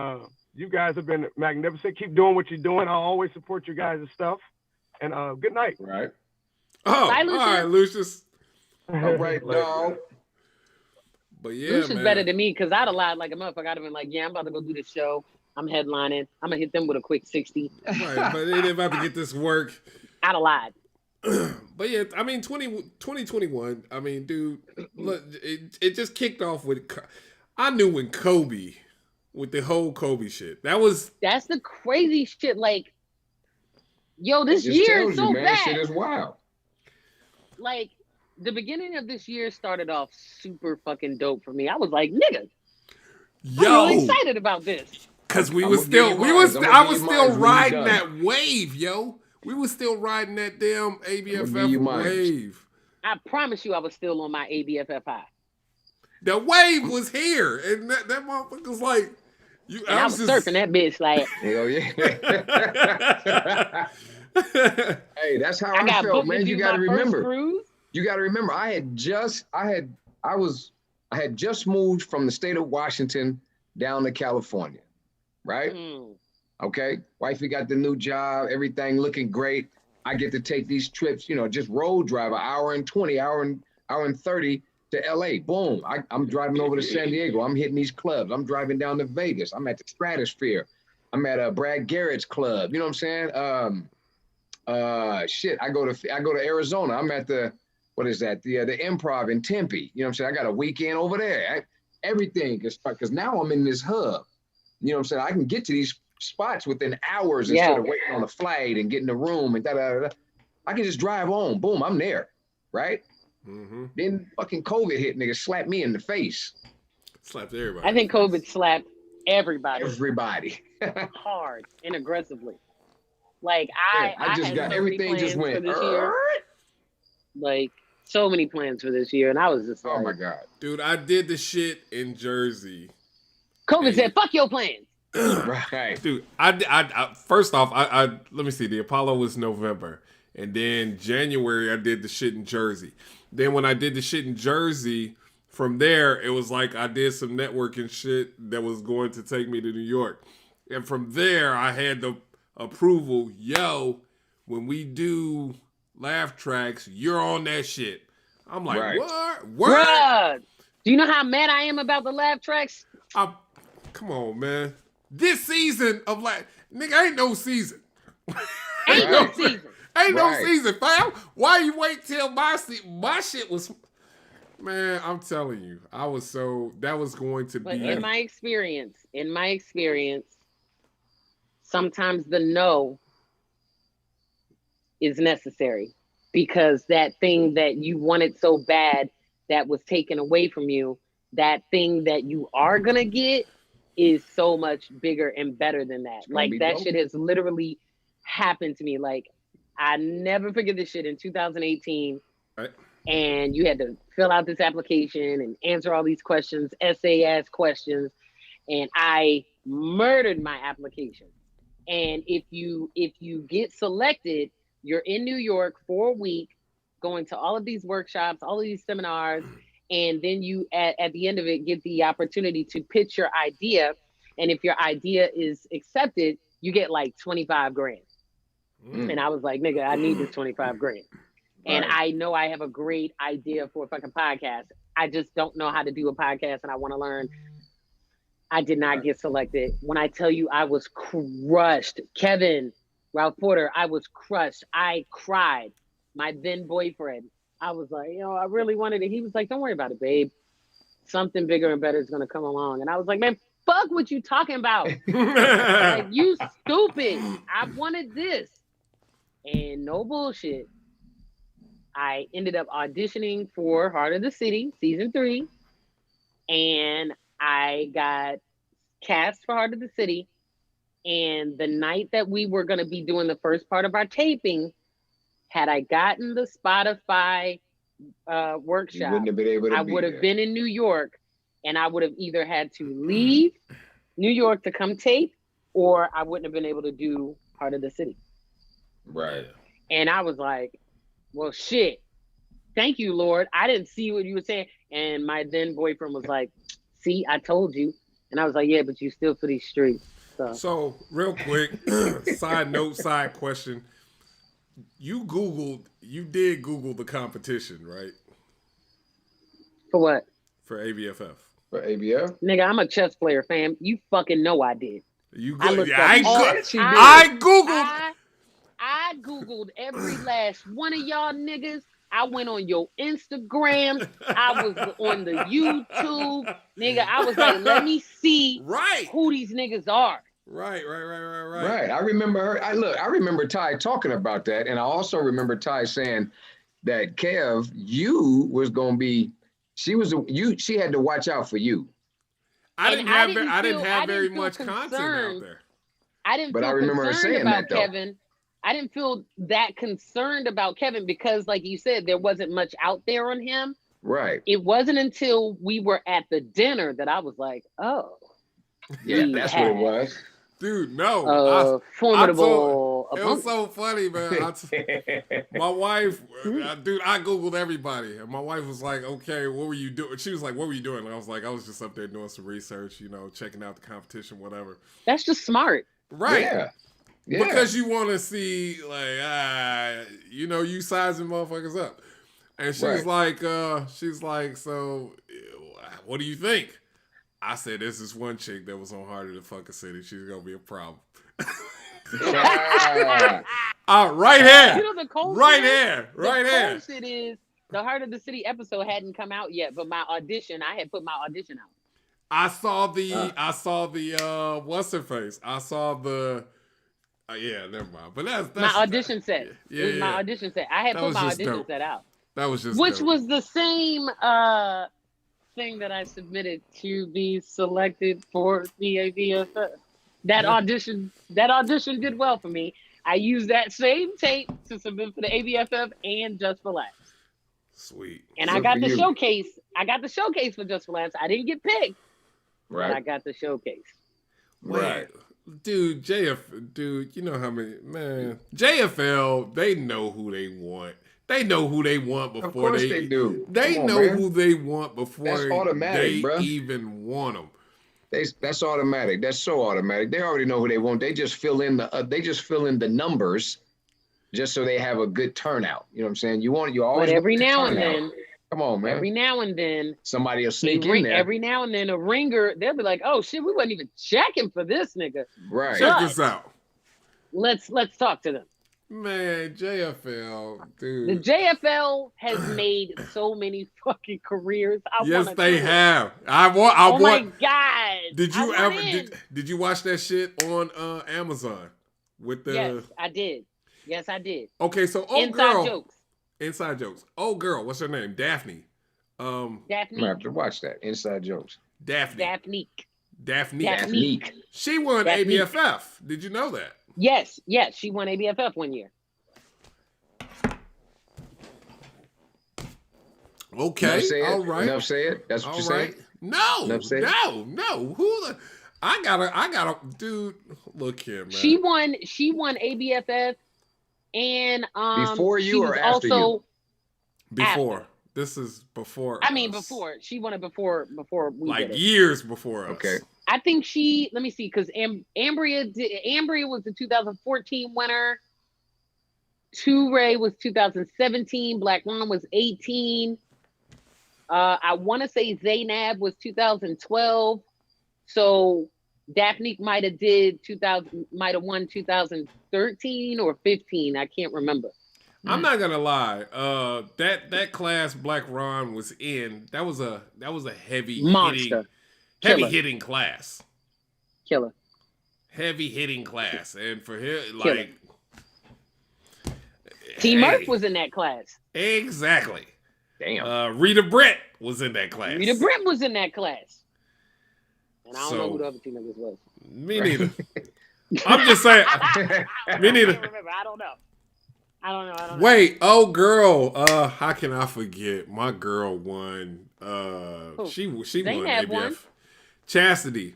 you guys have been magnificent. Keep doing what you're doing. I always support you guys' stuff. And good night. Right. Oh, Bye, all Lucius. right, Lucius. All right, Later. dog. But yeah, Lucius man. better than me because I'd have lied like a motherfucker. I'd have been like, yeah, I'm about to go do this show. I'm headlining. I'm gonna hit them with a quick 60. Right, but they about to get this work. I'd have lied. But yeah, I mean, 2021, I mean, dude, look, it just kicked off with, I knew when Kobe, with the whole Kobe shit. That's the crazy shit. Like, yo, this Just year tells is you, so man, bad. shit is wild. Like, the beginning of this year started off super fucking dope for me. I was like, nigga, I'm really yo, excited about this. because we I'ma was give still, you we mine. was, I'ma I give was you still mine when you riding done. that wave, yo. We was still riding that damn I'ma give you ABFF mine. wave. I promise you I was still on my ABFF high. The wave was here, and that motherfucker's like, you. And I was surfing that bitch like, Hell yeah. Hey, that's how I I got felt, booked man. to You do got to my first remember. cruise. You got to remember. I had just moved from the state of Washington down to California, right? Mm. Okay. Wifey got the new job, everything looking great. I get to take these trips, you know, just road drive an hour and 20, hour and 30 to LA. Boom. I'm driving over to San Diego. I'm hitting these clubs. I'm driving down to Vegas. I'm at the Stratosphere. I'm at Brad Garrett's club. You know what I'm saying? Shit. I go to Arizona. I'm at the Improv in Tempe. You know what I'm saying? I got a weekend over there. Everything because now I'm in this hub. You know what I'm saying? I can get to these spots within hours instead of waiting on a flight and getting a room and da. I can just drive on. Boom, I'm there, right? Mm-hmm. Then fucking COVID hit, nigga, slapped me in the face. Slapped everybody. I think COVID slapped everybody Everybody. hard and aggressively. Like I just had got so everything many just plans went. for this year. Like so many plans for this year, and I was just like, Oh my God. Dude, I did the shit in Jersey. COVID said, "Fuck your plans." Right. Dude, I first off, I let me see. The Apollo was November, and then January I did the shit in Jersey. Then when I did the shit in Jersey, from there it was like I did some networking shit that was going to take me to New York, and from there I had the approval. Yo, when we do laugh tracks, you're on that shit. I'm like, Right. what? Bruh, do you know how mad I am about the laugh tracks? Come on, man. This season of nigga ain't no season. Ain't no season. Ain't no Right. season, fam. Why you wait till my shit was? Man, I'm telling you, that was going to But be. in my experience, sometimes the no is necessary because that thing that you wanted so bad that was taken away from you, that thing that you are gonna get is so much bigger and better than that. gonna Like be that dope. shit has literally happened to me. Like I never forget this shit in 2018. Right. And you had to fill out this application and answer all these questions, essay-ass questions, and I murdered my application. And if you get selected, you're in New York for a week, going to all of these workshops, all of these seminars, and then you at the end of it get the opportunity to pitch your idea. And if your idea is accepted, you get like 25 grand. And I was like, nigga, I need this 25 grand. And I know I have a great idea for a fucking podcast. I just don't know how to do a podcast and I want to learn. I did not get selected. When I tell you I was crushed, Kevin, Ralph Porter, I was crushed. I cried. My then boyfriend, I was like, I really wanted it. He was like, don't worry about it, babe. Something bigger and better is going to come along. And I was like, man, fuck what you talking about. Like, you stupid. I wanted this. And no bullshit. I ended up auditioning for Heart of the City, season 3. And I got cast for Heart of the City. And the night that we were going to be doing the first part of our taping, had I gotten the Spotify workshop, I would have been in New York, and I would have either had to leave New York to come tape, or I wouldn't have been able to do Heart of the City. Right. And I was like, well, shit. Thank you, Lord. I didn't see what you were saying. And my then boyfriend was like, see, I told you. And I was like, yeah, but you still for these streets. So real quick, side question. You did Google the competition, right? For what? For ABFF. For ABF? Nigga, I'm a chess player, fam. You fucking know I did. I Googled every last one of y'all niggas. I went on your Instagram. I was on the YouTube. Nigga, I was like, let me see who these niggas are. Right. I remember her. I remember Ty talking about that. And I also remember Ty saying that Kev, you was going to be, she had to watch out for you. I didn't have very much content out there. I didn't feel concerned about Kevin. I didn't feel that concerned about Kevin because, like you said, there wasn't much out there on him. Right. It wasn't until we were at the dinner that I was like, oh. Yeah, that's what it was. Dude, no. Formidable. It was so funny, man. My wife, dude, I Googled everybody. And my wife was like, okay, what were you doing? She was like, what were you doing? And I was like, I was just up there doing some research, checking out the competition, whatever. That's just smart. Right. Yeah. Because you want to see, like, you sizing motherfuckers up. And she's like, so what do you think? I said, there's this one chick that was on Heart of the fucking City. She's going to be a problem. Right here. The cold right here. Right here. The cold shit is the Heart of the City episode hadn't come out yet, but I had put my audition out. I saw the what's her face? I saw the yeah, never mind. But that's my audition set. Yeah, it was my audition set. I had put my audition set out. That was just which was the same thing that I submitted to be selected for the ABFF. That audition did well for me. I used that same tape to submit for the ABFF and Just for Laughs. Sweet. And I got the showcase. I got the showcase for Just for Laughs. I didn't get picked. Right. But I got the showcase. Right. Dude, you know how many, man, JFL, they know who they want. They know who they want before of course they do. They know who they want before they bro. even want them. That's automatic. That's so automatic. They already know who they want. They just fill in the numbers, just so they have a good turnout. You know what I'm saying? You always. But every now and then, come on, man. Every now and then, somebody will sneak in there. Every now and then, a ringer, they'll be like, "Oh shit, we wasn't even checking for this nigga." Right. Check this out. Let's talk to them. Man, JFL, dude. The JFL has made so many fucking careers. Yes, they have. Oh my god! Did you watch that shit on Amazon with the? Yes, I did. Okay, so Inside jokes. Oh, girl, what's her name? Daphne. Daphne. I have to watch that. Inside jokes. Daphne. She won Daphne. ABFF. Did you know that? Yes, she won ABFF one year. Okay, all right. Enough said. That's what you say. No. Who the? I gotta, dude. Look here, man. She won ABFF And Before you she or was after also you? Before. After. This is before. I mean, us. before she won it before we like did it. years before us. Okay. I think she. Let me see, because Ambria was the 2014 winner. Toure was 2017. Black Ron was 18. I want to say Zaynab was 2012. So Daphne might have won 2013 or 15. I can't remember. I'm not gonna lie. That class Black Ron was in. That was a heavy Monster. hitting class. Killer. Heavy hitting class, and for him, Killer. like T. Murph was in that class. Exactly. Damn. Rita Brett was in that class. Rita Brett was in that class. And I don't know So- who the other two niggas was. Me neither. I'm just saying. Me neither. I can't remember. I don't know. Wait, oh girl, how can I forget? My girl won. She won Zaynab ABF. won. Chastity.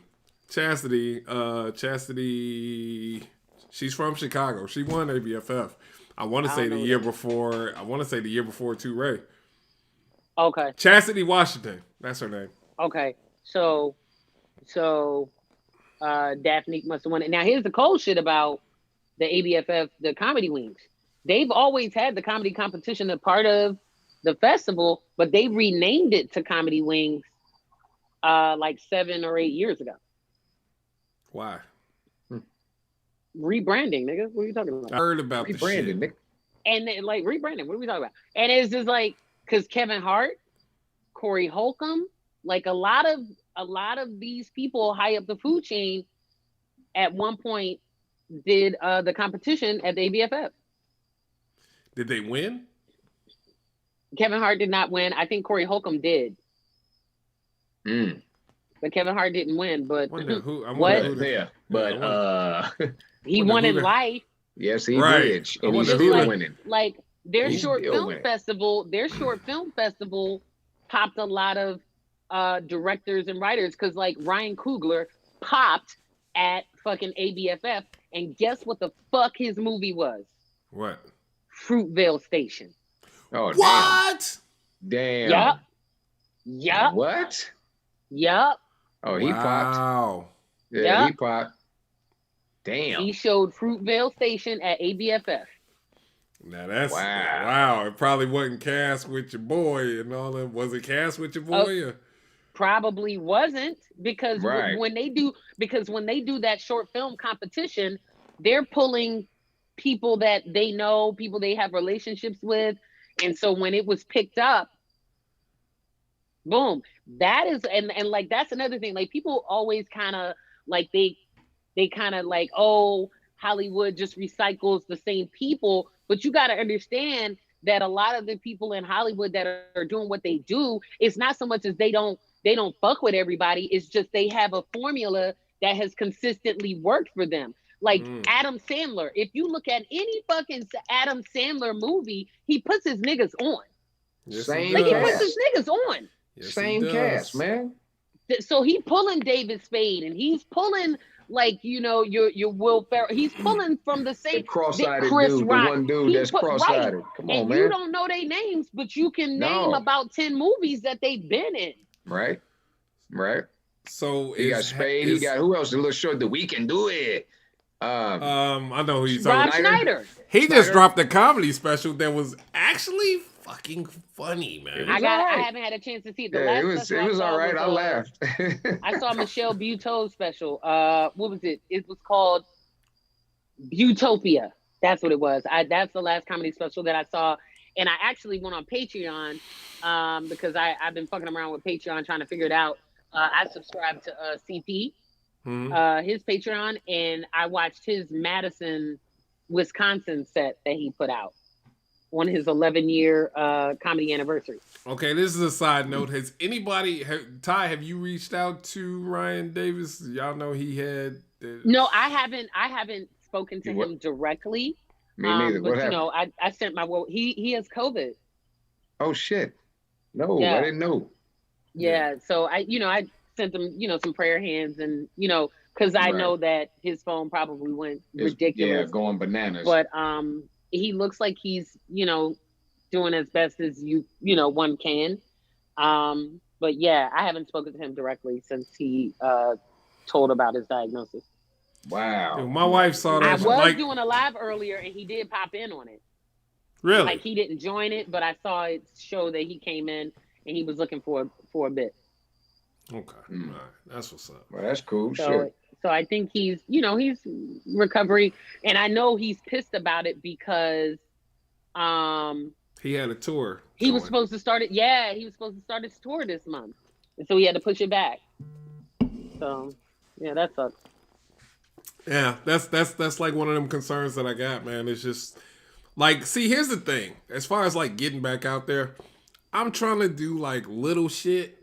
She's from Chicago. She won ABFF. I want to say the year before. I want to say the year before Toure. Okay. Chastity Washington. That's her name. Okay. So Daphne must have won it. Now here's the cold shit about the ABFF, the Comedy Wings. They've always had the comedy competition a part of the festival, but they renamed it to Comedy Wings like 7 or 8 years ago. Why? Rebranding, nigga. What are you talking about? I heard about the Rebranded, shit. Nick. And then, like, rebranding. What are we talking about? And it's just like, because Kevin Hart, Corey Holcomb, like a lot of these people high up the food chain at one point did the competition at the ABFF. Did they win? Kevin Hart did not win. I think Corey Holcomb did. But Kevin Hart didn't win. But Yeah, but he won in life. Yes, he Right. did. And he's Just still winning. Like their He's short still film winning. festival popped a lot of directors and writers, because like Ryan Coogler popped at fucking ABFF, and guess what the fuck his movie was? What? Fruitvale Station. Oh, What? damn. Yup. What? Yup. Oh, he popped. Wow. Yeah, Yeah. he popped. Damn. He showed Fruitvale Station at ABFF. Now that's Wow. wow. It probably wasn't cast with your boy and all that. Was it cast with your boy? Or? Probably wasn't, because Right. when they do that short film competition, they're pulling people that they know, people they have relationships with, and so when it was picked up, boom. That is, and like that's another thing. Like people always kind of like they kind of like, oh, Hollywood just recycles the same people, but you got to understand that a lot of the people in Hollywood that are doing what they do, it's not so much as they don't fuck with everybody. It's just they have a formula that has consistently worked for them. Like Adam Sandler. If you look at any fucking Adam Sandler movie, he puts his niggas on. Yes, Same Like he cast. puts his niggas on. Yes, he Same does. cast, man. So he pulling David Spade, and he's pulling like your Will Ferrell. He's pulling from the same Cross-eyed Chris dude, Rock. the one dude He that's put- cross-eyed. right. Come on, And man. you don't know their names, but you can name No. about 10 movies that they've been in. Right. So He got Spade. He got who else? The little short. The We Can Do It. I know who he's Rob talking. Schneider. He Schneider. just dropped a comedy special that was actually fucking funny, man. was I alright. haven't had a chance to see it. The Yeah, last it was special I saw all right. I was, laughed. I saw Michelle Buteau's special. What was it? It was called Butopia. That's what it was. That's the last comedy special that I saw. And I actually went on Patreon because I've been fucking around with Patreon trying to figure it out. I subscribed to CP, his Patreon, and I watched his Madison, Wisconsin set that he put out on his 11-year comedy anniversary. Okay, this is a side note. Has anybody, Ty, have you reached out to Ryan Davis? Y'all know he had. No, I haven't spoken to him directly. Me neither. But What you happened? know, I sent my he has COVID. Oh shit! No, Yeah. I didn't know. Yeah, so I sent him some prayer hands, and because I Right. know that his phone probably went It's- ridiculous. Yeah, going bananas. But he looks like he's, doing as best as one can. But yeah, I haven't spoken to him directly since he told about his diagnosis. Wow. Dude, my wife saw that. I was doing a live earlier, and he did pop in on it. Really? Like, he didn't join it, but I saw it show that he came in and he was looking for a bit. Okay. All right. That's what's up. Well, that's cool. So I think he's recovery, and I know he's pissed about it because he had a tour. He was supposed to start it. Yeah, he was supposed to start his tour this month, and so he had to push it back. So yeah, that sucks. Yeah, that's like one of them concerns that I got, man. It's just like, see, here's the thing. As far as like getting back out there, I'm trying to do like little shit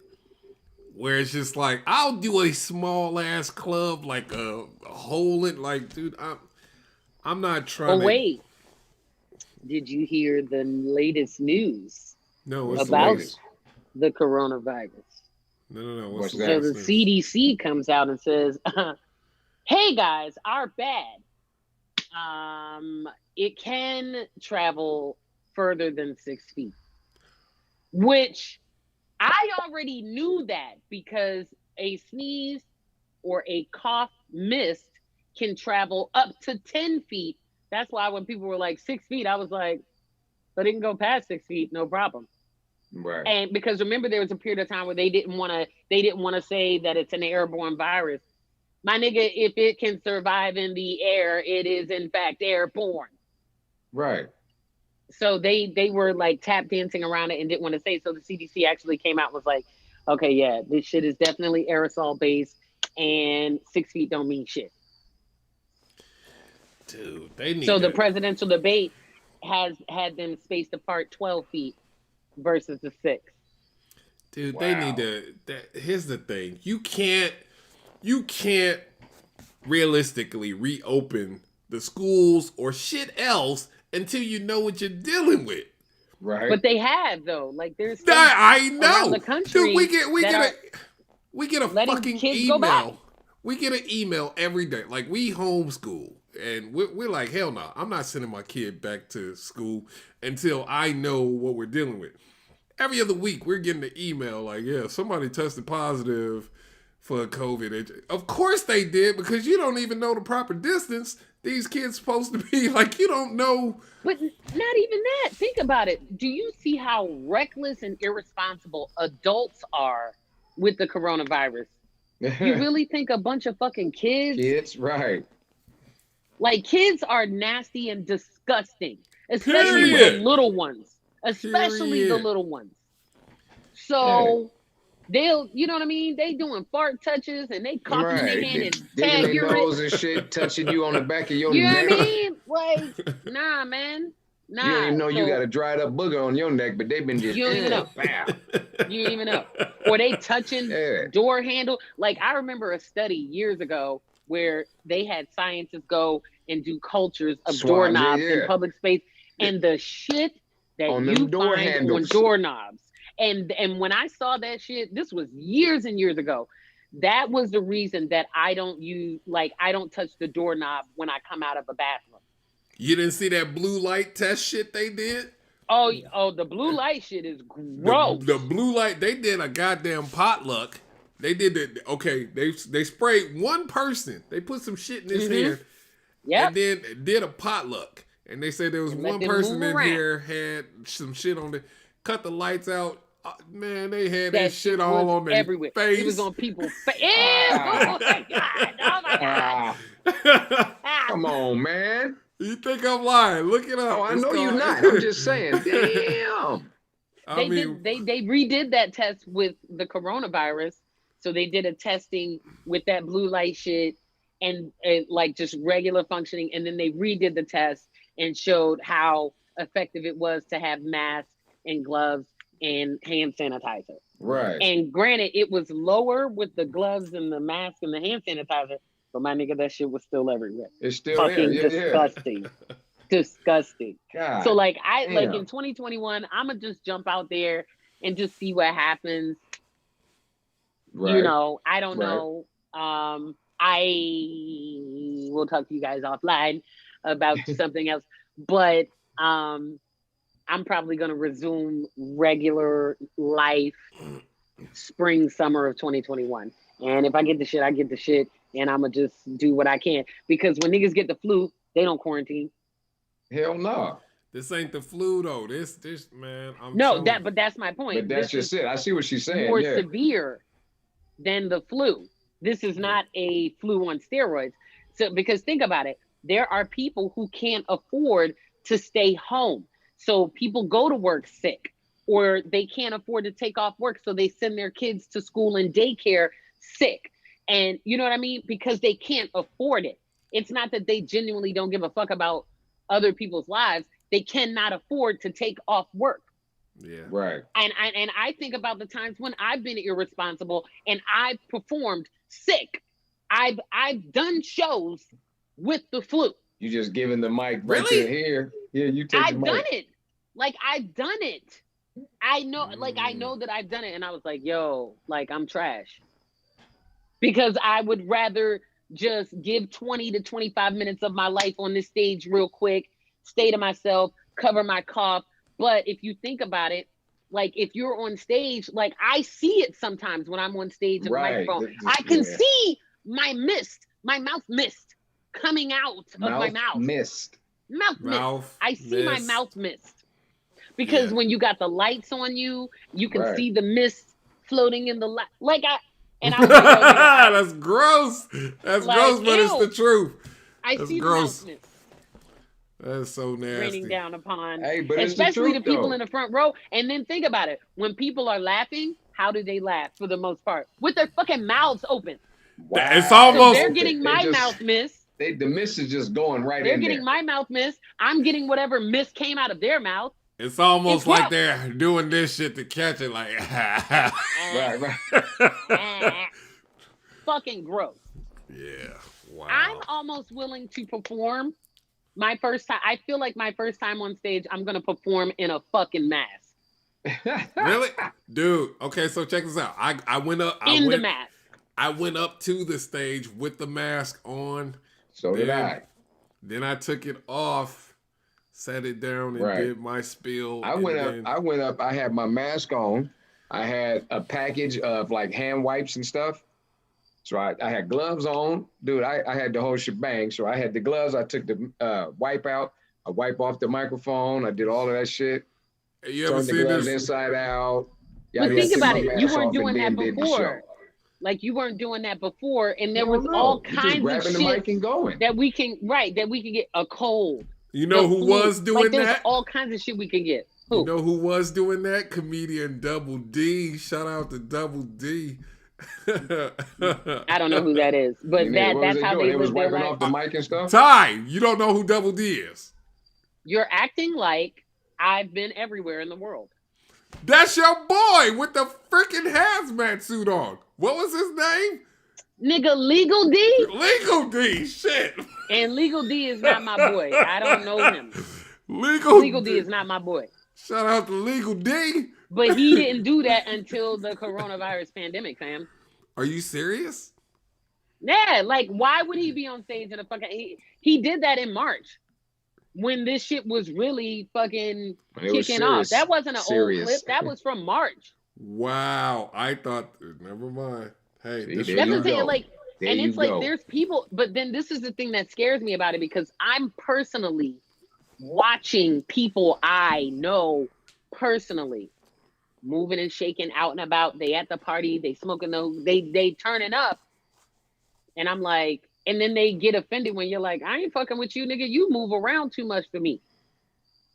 where it's just like, I'll do a small ass club, like a hole in, like, dude, I'm not trying. Oh wait, did you hear the latest news? No, what's about the coronavirus? No. What's So that? the CDC comes out and says, "Hey guys, our bad. It can travel further than 6 feet," which I already knew that because a sneeze or a cough mist can travel up to 10 feet. That's why when people were like 6 feet, I was like, but it can go past 6 feet, no problem. Right. And because remember, there was a period of time where they didn't want to say that it's an airborne virus. My nigga, if it can survive in the air, it is in fact airborne. Right. So they were like tap dancing around it and didn't want to say. So the CDC actually came out and was like, okay, yeah, this shit is definitely aerosol based, and 6 feet don't mean shit. Dude, they need. So the presidential debate has had them spaced apart 12 feet versus the 6. Dude, Wow. they need to. Here's the thing: you can't realistically reopen the schools or shit else until you know what you're dealing with. Right. But they have though. Like there's I know. around the country. Dude, we get a fucking kids go back. email. We get an email every day. Like, we homeschool, and we're like, hell no, I'm not sending my kid back to school until I know what we're dealing with. Every other week, we're getting an email like, yeah, somebody tested positive for COVID. Of course they did, because you don't even know the proper distance these kids supposed to be. Like, you don't know. But not even that. Think about it. Do you see how reckless and irresponsible adults are with the coronavirus? You really think a bunch of fucking kids? Right. Like, kids are nasty and disgusting, especially Period. the little ones. Especially the Period. little ones. So they'll, you know what I mean? They doing fart touches and they coughing in their hand and Digging tag their your nose and shit, touching you on the back of your You know neck. what I mean? Like, nah, man. Nah. You don't even know you So- got a dried up booger on your neck, but they've been just You don't even know. Bam. You don't even know. Or they touching Yeah. door handle. Like, I remember a study years ago where they had scientists go and do cultures of Swabs, doorknobs yeah. in public space, and the shit that On you them door find handles. on doorknobs. And when I saw that shit, this was years and years ago. That was the reason that I don't touch the doorknob when I come out of a bathroom. You didn't see that blue light test shit they did? Oh, the blue light shit is gross. The blue light, they did a goddamn potluck. They did that. Okay, they sprayed one person. They put some shit in his hand, Yep. and then did a potluck. And they said there was And let one them person move in around. here had some shit on the, cut the lights out. Man, they had that, That shit all was on their everywhere. face. It was on people's face. Oh my god! Oh my god! Ah. Come on, man. You think I'm lying? Look it up. Oh, I It's know you're called- not. I'm just saying. Damn. They redid that test with the coronavirus. So they did a testing with that blue light shit and like just regular functioning, and then they redid the test and showed how effective it was to have masks and gloves and hand sanitizer. Right. And granted, it was lower with the gloves and the mask and the hand sanitizer, but my nigga, that shit was still everywhere. It's still Fucking there. Yeah, disgusting. Disgusting. God. So like in damn. 2021, I'ma just jump out there and just see what happens. Right. You know, I don't Right. know. I will talk to you guys offline about something else. But I'm probably going to resume regular life spring, summer of 2021. And if I get the shit, I get the shit. And I'm going to just do what I can. Because when niggas get the flu, they don't quarantine. Hell no. This ain't the flu though. This man. But that's my point. But that's just it. I see what she's saying. More severe than the flu. This is not a flu on steroids. So because think about it, there are people who can't afford to stay home. So people go to work sick, or they can't afford to take off work, so they send their kids to school and daycare sick. And you know what I mean? Because they can't afford it. It's not that they genuinely don't give a fuck about other people's lives. They cannot afford to take off work. Yeah. Right. And I think about the times when I've been irresponsible and I've performed sick. I've done shows with the flu. You just giving the mic right here. Yeah, you take the mic. I've done it. Like, I've done it. I know that I've done it. And I was like, yo, like, I'm trash. Because I would rather just give 20 to 25 minutes of my life on this stage real quick, stay to myself, cover my cough. But if you think about it, like, if you're on stage, like, I see it sometimes when I'm on stage in the microphone. I can see my mouth mist coming out of my mouth. Mouth mist. I see my mouth mist. Because when you got the lights on you, you can see the mist floating in the light. Like, and I was like, that's gross. That's like, gross, but it's the truth. I see gross. The mouth mist. That's so nasty. Raining down upon, but especially the people in the front row. And then think about it. When people are laughing, how do they laugh for the most part? With their fucking mouths open. Wow. It's almost. So they're getting my mouth mist. The mist is just going right they're in there. They're getting my mouth mist. I'm getting whatever mist came out of their mouth. It's almost like they're doing this shit to catch it. Like, right. Fucking gross. Yeah. Wow. I'm almost willing to perform my first time. I feel like my first time on stage, I'm going to perform in a fucking mask. Really? Dude. Okay, so check this out. I went up. The mask. I went up to the stage with the mask on. So did I. Then I took it off, sat it down, and did my spiel. I went up. I had my mask on. I had a package of like hand wipes and stuff. So I had gloves on. Dude, I had the whole shebang. So I had the gloves. I took the wipe out. I wipe off the microphone. I did all of that shit. You ever seen this? Inside out. Yeah, but think about it. You weren't doing that before. Like, you weren't doing that before, and there was all kinds of shit the mic and going. that we can get a cold. You know who was doing there's that? All kinds of shit we can get. Who? You know who was doing that? Comedian Double D. Shout out to Double D. I don't know who that is, but that's how they was wiping off the mic and stuff. Ty, you don't know who Double D is? You're acting like I've been everywhere in the world. That's your boy with the freaking hazmat suit on. What was his name? Nigga, Legal D? Legal D, shit. And Legal D is not my boy. I don't know him. Legal D is not my boy. Shout out to Legal D. But he didn't do that until the coronavirus pandemic, fam. Are you serious? Yeah, like, why would he be on stage in a fucking... He did that in March, when this shit was really fucking kicking off. That wasn't an old clip. That was from March. Wow. I thought... Never mind. Hey, that's the thing. Like, and it's like, there's people... But then this is the thing that scares me about it, because I'm personally watching people I know personally moving and shaking out and about. They at the party, they smoking those, they turning up, and I'm like, and then they get offended when you're like, I ain't fucking with you, nigga. You move around too much for me.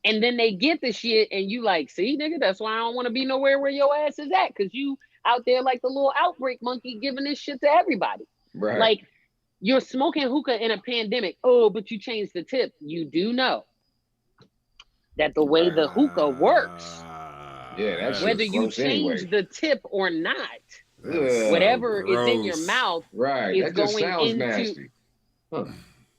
And then they get the shit, and you like, see, nigga, that's why I don't want to be nowhere where your ass is at, because you out there like the little outbreak monkey giving this shit to everybody. Right. Like, you're smoking hookah in a pandemic. Oh, but you changed the tip. You do know that the way the hookah works, whether you change the tip or not, whatever is in your mouth is going into. Nasty. Huh.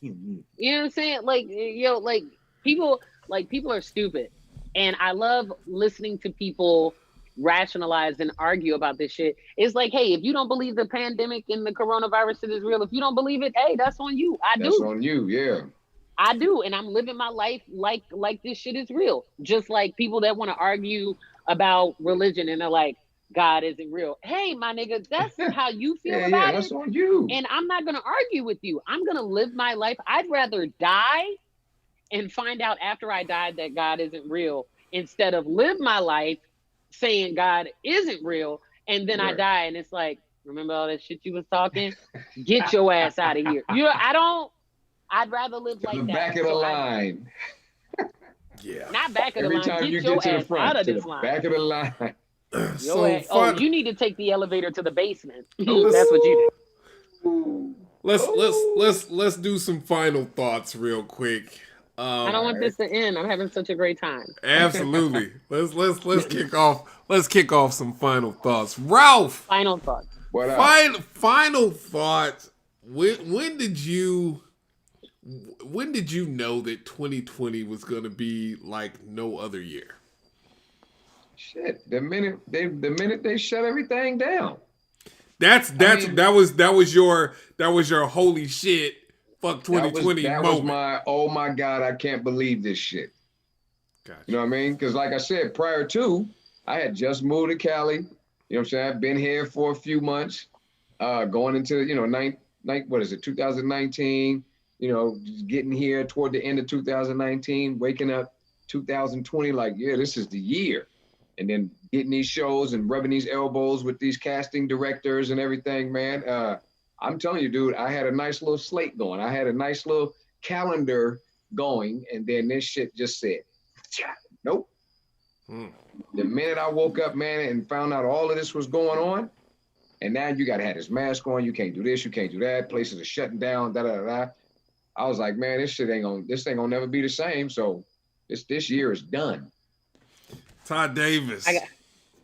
You know what I'm saying? Like, yo, like people are stupid, and I love listening to people rationalize and argue about this shit. It's like, hey, if you don't believe the pandemic and the coronavirus shit is real, if you don't believe it, hey, that's on you. That's on you, yeah. I do, and I'm living my life like this shit is real. Just like people that want to argue about religion and they're like, God isn't real. Hey, my nigga, that's how you feel about that's it. on you. And I'm not gonna argue with you. I'm gonna live my life. I'd rather die and find out after I died that God isn't real instead of live my life saying God isn't real and then I die and it's like, remember all that shit you was talking? Get your ass out of here. I'd rather live like the that. Back of the line. Yeah. Not back of Every the line. time Get you your get to the ass front, out of to this the line. back of the line. You need to take the elevator to the basement. That's what you do. Let's do some final thoughts real quick. I don't want this to end. I'm having such a great time. Absolutely. Let's kick off some final thoughts. Ralph. Final thoughts. What up? Final thoughts. When did you know that 2020 was gonna be like no other year? Shit. The minute they shut everything down. That was your holy shit. Fuck 2020 that moment. was my, oh my God, I can't believe this shit. Gotcha. You know what I mean? Because like I said, prior to, I had just moved to Cali. You know what I'm saying? I've been here for a few months, going into, 2019, getting here toward the end of 2019, waking up 2020, like, yeah, this is the year. And then getting these shows and rubbing these elbows with these casting directors and everything, man. I'm telling you, dude, I had a nice little slate going. I had a nice little calendar going. And then this shit just said, nope. The minute I woke up, man, and found out all of this was going on, and now you got to have this mask on. You can't do this. You can't do that. Places are shutting down, da-da-da-da. I was like, man, this ain't gonna never be the same. So this year is done. Todd Davis.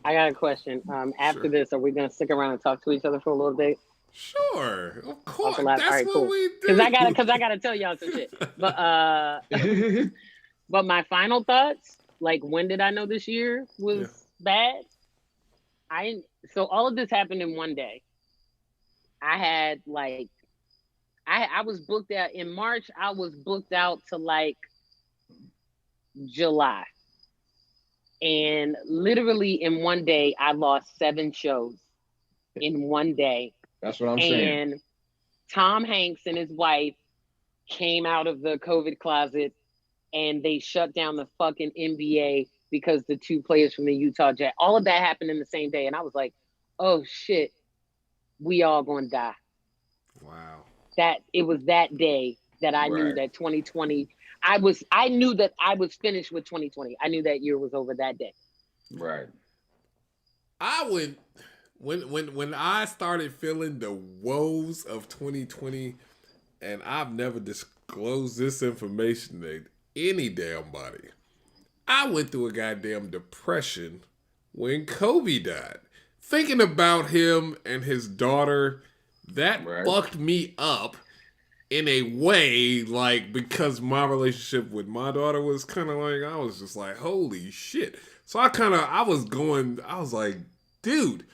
I got a question. After this, are we gonna stick around and talk to each other for a little bit? Sure, of course. That's all right, what cool. we do. Because I gotta tell y'all some shit. But but my final thoughts, like when did I know this year was bad? So all of this happened in one day. I had I was booked out in March. I was booked out to like July. And literally in one day, I lost 7 shows in one day. That's what I'm saying. And Tom Hanks and his wife came out of the COVID closet and they shut down the fucking NBA because the 2 players from the Utah Jazz, all of that happened in the same day. And I was like, oh shit, we all gonna die. Wow. It was that day that I knew that 2020, I knew that I was finished with 2020. I knew that year was over that day. Right. When I started feeling the woes of 2020, and I've never disclosed this information to any damn body, I went through a goddamn depression when Kobe died. Thinking about him and his daughter, that fucked me up in a way, like, because my relationship with my daughter was kind of like, I was just like, holy shit. So I was like, dude.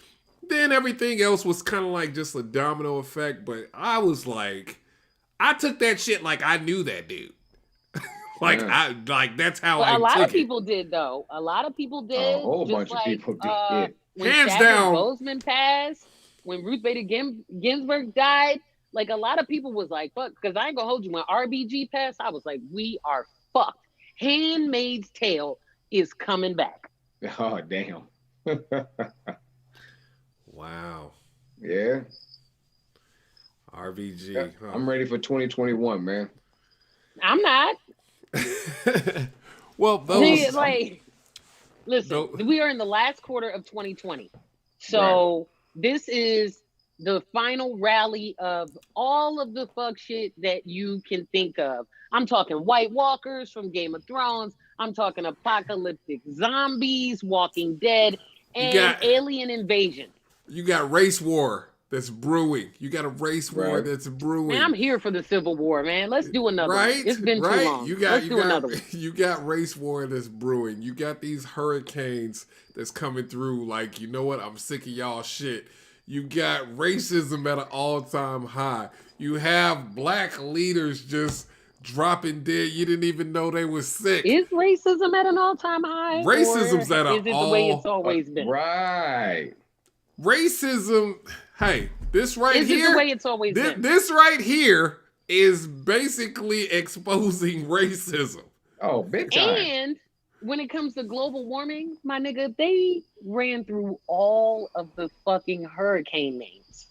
Then everything else was kind of like just a domino effect, but I was like, I took that shit like I knew that dude. That's how I took it. A lot of people did, though. A lot of people did. A whole bunch of people did. When Hands Chadwick down. Boseman passed, when Ruth Bader Ginsburg died, like a lot of people was like, fuck, because I ain't gonna hold you. When RBG passed, I was like, we are fucked. Handmaid's Tale is coming back. Oh, damn. Wow. Yeah. RBG. Yeah, huh? I'm ready for 2021, man. I'm not. Well, listen, we are in the last quarter of 2020. So this is the final rally of all of the fuck shit that you can think of. I'm talking White Walkers from Game of Thrones. I'm talking apocalyptic zombies, Walking Dead, and alien invasion. You got race war that's brewing. You got a race war that's brewing. Man, I'm here for the Civil War, man. Let's do another one. It's been too long. Let's do another one. You got race war that's brewing. You got these hurricanes that's coming through like, you know what? I'm sick of y'all shit. You got racism at an all-time high. You have black leaders just dropping dead. You didn't even know they were sick. Is racism at an all-time high? Racism's at an is it the way it's always been? Right. Racism. Hey, this right Is here. it the way it's always been? This right here is basically exposing racism. Oh, big time. And when it comes to global warming, my nigga, they ran through all of the fucking hurricane names.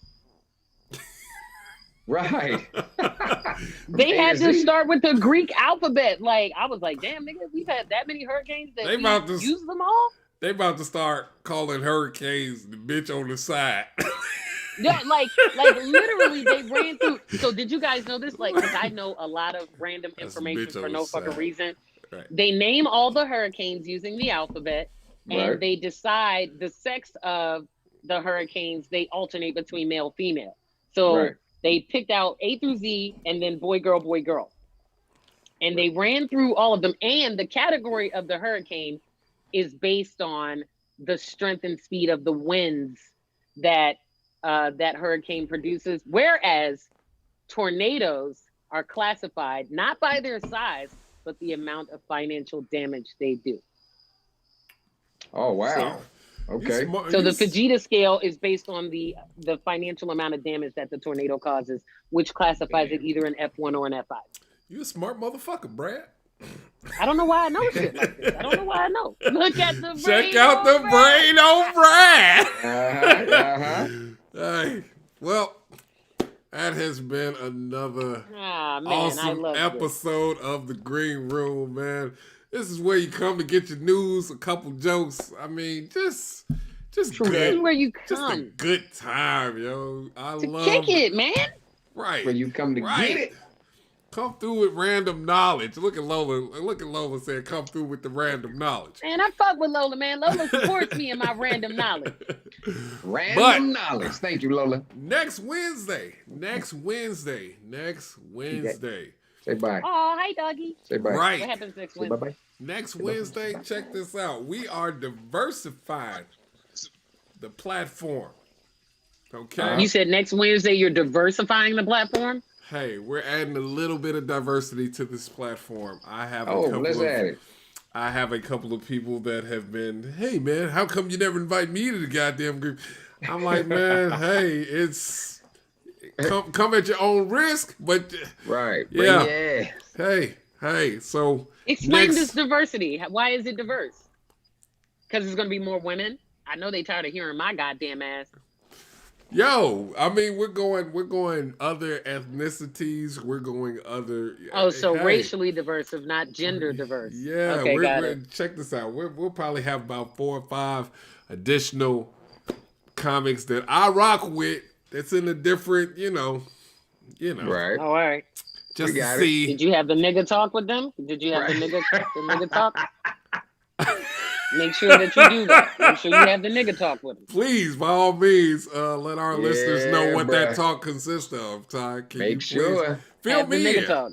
Right. They had to start with the Greek alphabet. Like, I was like, damn, nigga, we've had that many hurricanes that we use them all? They about to start calling hurricanes the bitch on the side. Yeah, like literally they ran through. So did you guys know this? Like, because I know a lot of random information for no fucking reason. Right. They name all the hurricanes using the alphabet, and they decide the sex of the hurricanes. They alternate between male, female. So they picked out A through Z, and then boy, girl, boy, girl. And they ran through all of them. And the category of the hurricane is based on the strength and speed of the winds that that hurricane produces. Whereas tornadoes are classified not by their size, but the amount of financial damage they do. Oh, wow. Okay. So the Fujita scale is based on the financial amount of damage that the tornado causes, which classifies it either an F1 or an F5. You a smart motherfucker, Brad. I don't know why I know shit like this. I don't know why I know. Look at the Check out the brain on Brad. Hey, well, that has been another awesome episode of The Green Room, man. This is where you come to get your news, a couple jokes. I mean, just good. This is where you come. Just a good time, yo. I love kick it, man. Right. Where you come to get it. Come through with random knowledge. Look at Lola. Look at Lola saying, "Come through with the random knowledge." Man, I fuck with Lola, man. Lola supports me in my random knowledge. Random knowledge. Thank you, Lola. Next Wednesday. Say bye. Oh, hi, doggy. Say bye. Right. What happens next Wednesday? Bye-bye. Next Wednesday, check this out. We are diversifying the platform. Okay. You said next Wednesday you're diversifying the platform? Hey, we're adding a little bit of diversity to this platform. I have let's add it. I have a couple of people that have been, hey man, how come you never invite me to the goddamn group? I'm like, man, hey, it's come at your own risk, but yeah. Hey, so explain this diversity. Why is it diverse? Because it's gonna be more women. I know they tired of hearing my goddamn ass. Yo, I mean, we're going other ethnicities. We're going other. Oh, so racially diverse, not gender diverse. Yeah, okay, check this out. We'll probably have about 4 or 5 additional comics that I rock with. That's in a different, you know. Right. All right. Just to see. Did you have the nigga talk with them? Did you have the nigga talk? Make sure that you do that. Make sure you have the nigga talk with them. Please, by all means, let our listeners know what that talk consists of, Ty. Make sure. Fill have me the nigga in. Talk.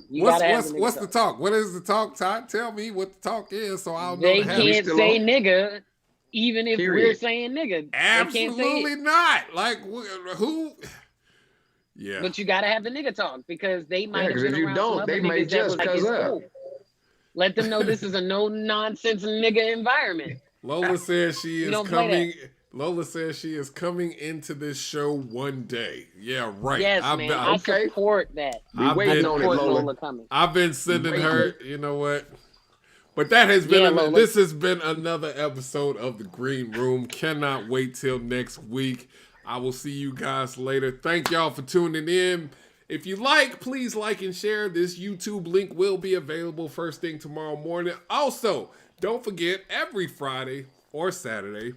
What's the talk? What is the talk, Ty? Tell me what the talk is so I'll know. They can't say nigga, even if we're saying nigga. Absolutely not. Like, who? Yeah. But you gotta have the nigga talk because they might have been if you around don't, they may just cuz up. Let them know this is a no-nonsense nigga environment. Lola says she is coming. Lola says she is coming into this show one day. Yeah, right. Yes, man. I support that. We're waiting on it, Lola. Coming. I've been sending her. You know what? But that has been. This has been another episode of The Green Room. Cannot wait till next week. I will see you guys later. Thank y'all for tuning in. If you like, please like and share. This YouTube link will be available first thing tomorrow morning. Also, don't forget, every Friday or Saturday,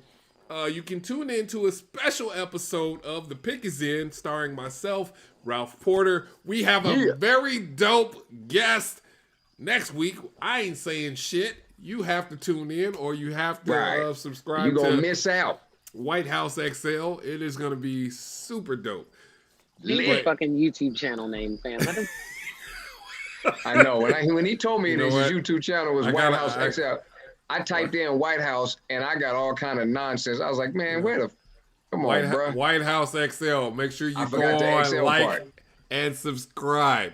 you can tune in to a special episode of The Pick Is In, starring myself, Ralph Porter. We have a very dope guest next week. I ain't saying shit. You have to tune in or you have to subscribe. You're going to miss out. White House XL. It is going to be super dope. Leave a fucking YouTube channel name, fam. I know. When he told me his YouTube channel was White House XL, I typed in White House and I got all kind of nonsense. I was like, man, come on, bro. White House XL. Make sure you go on, like, and subscribe.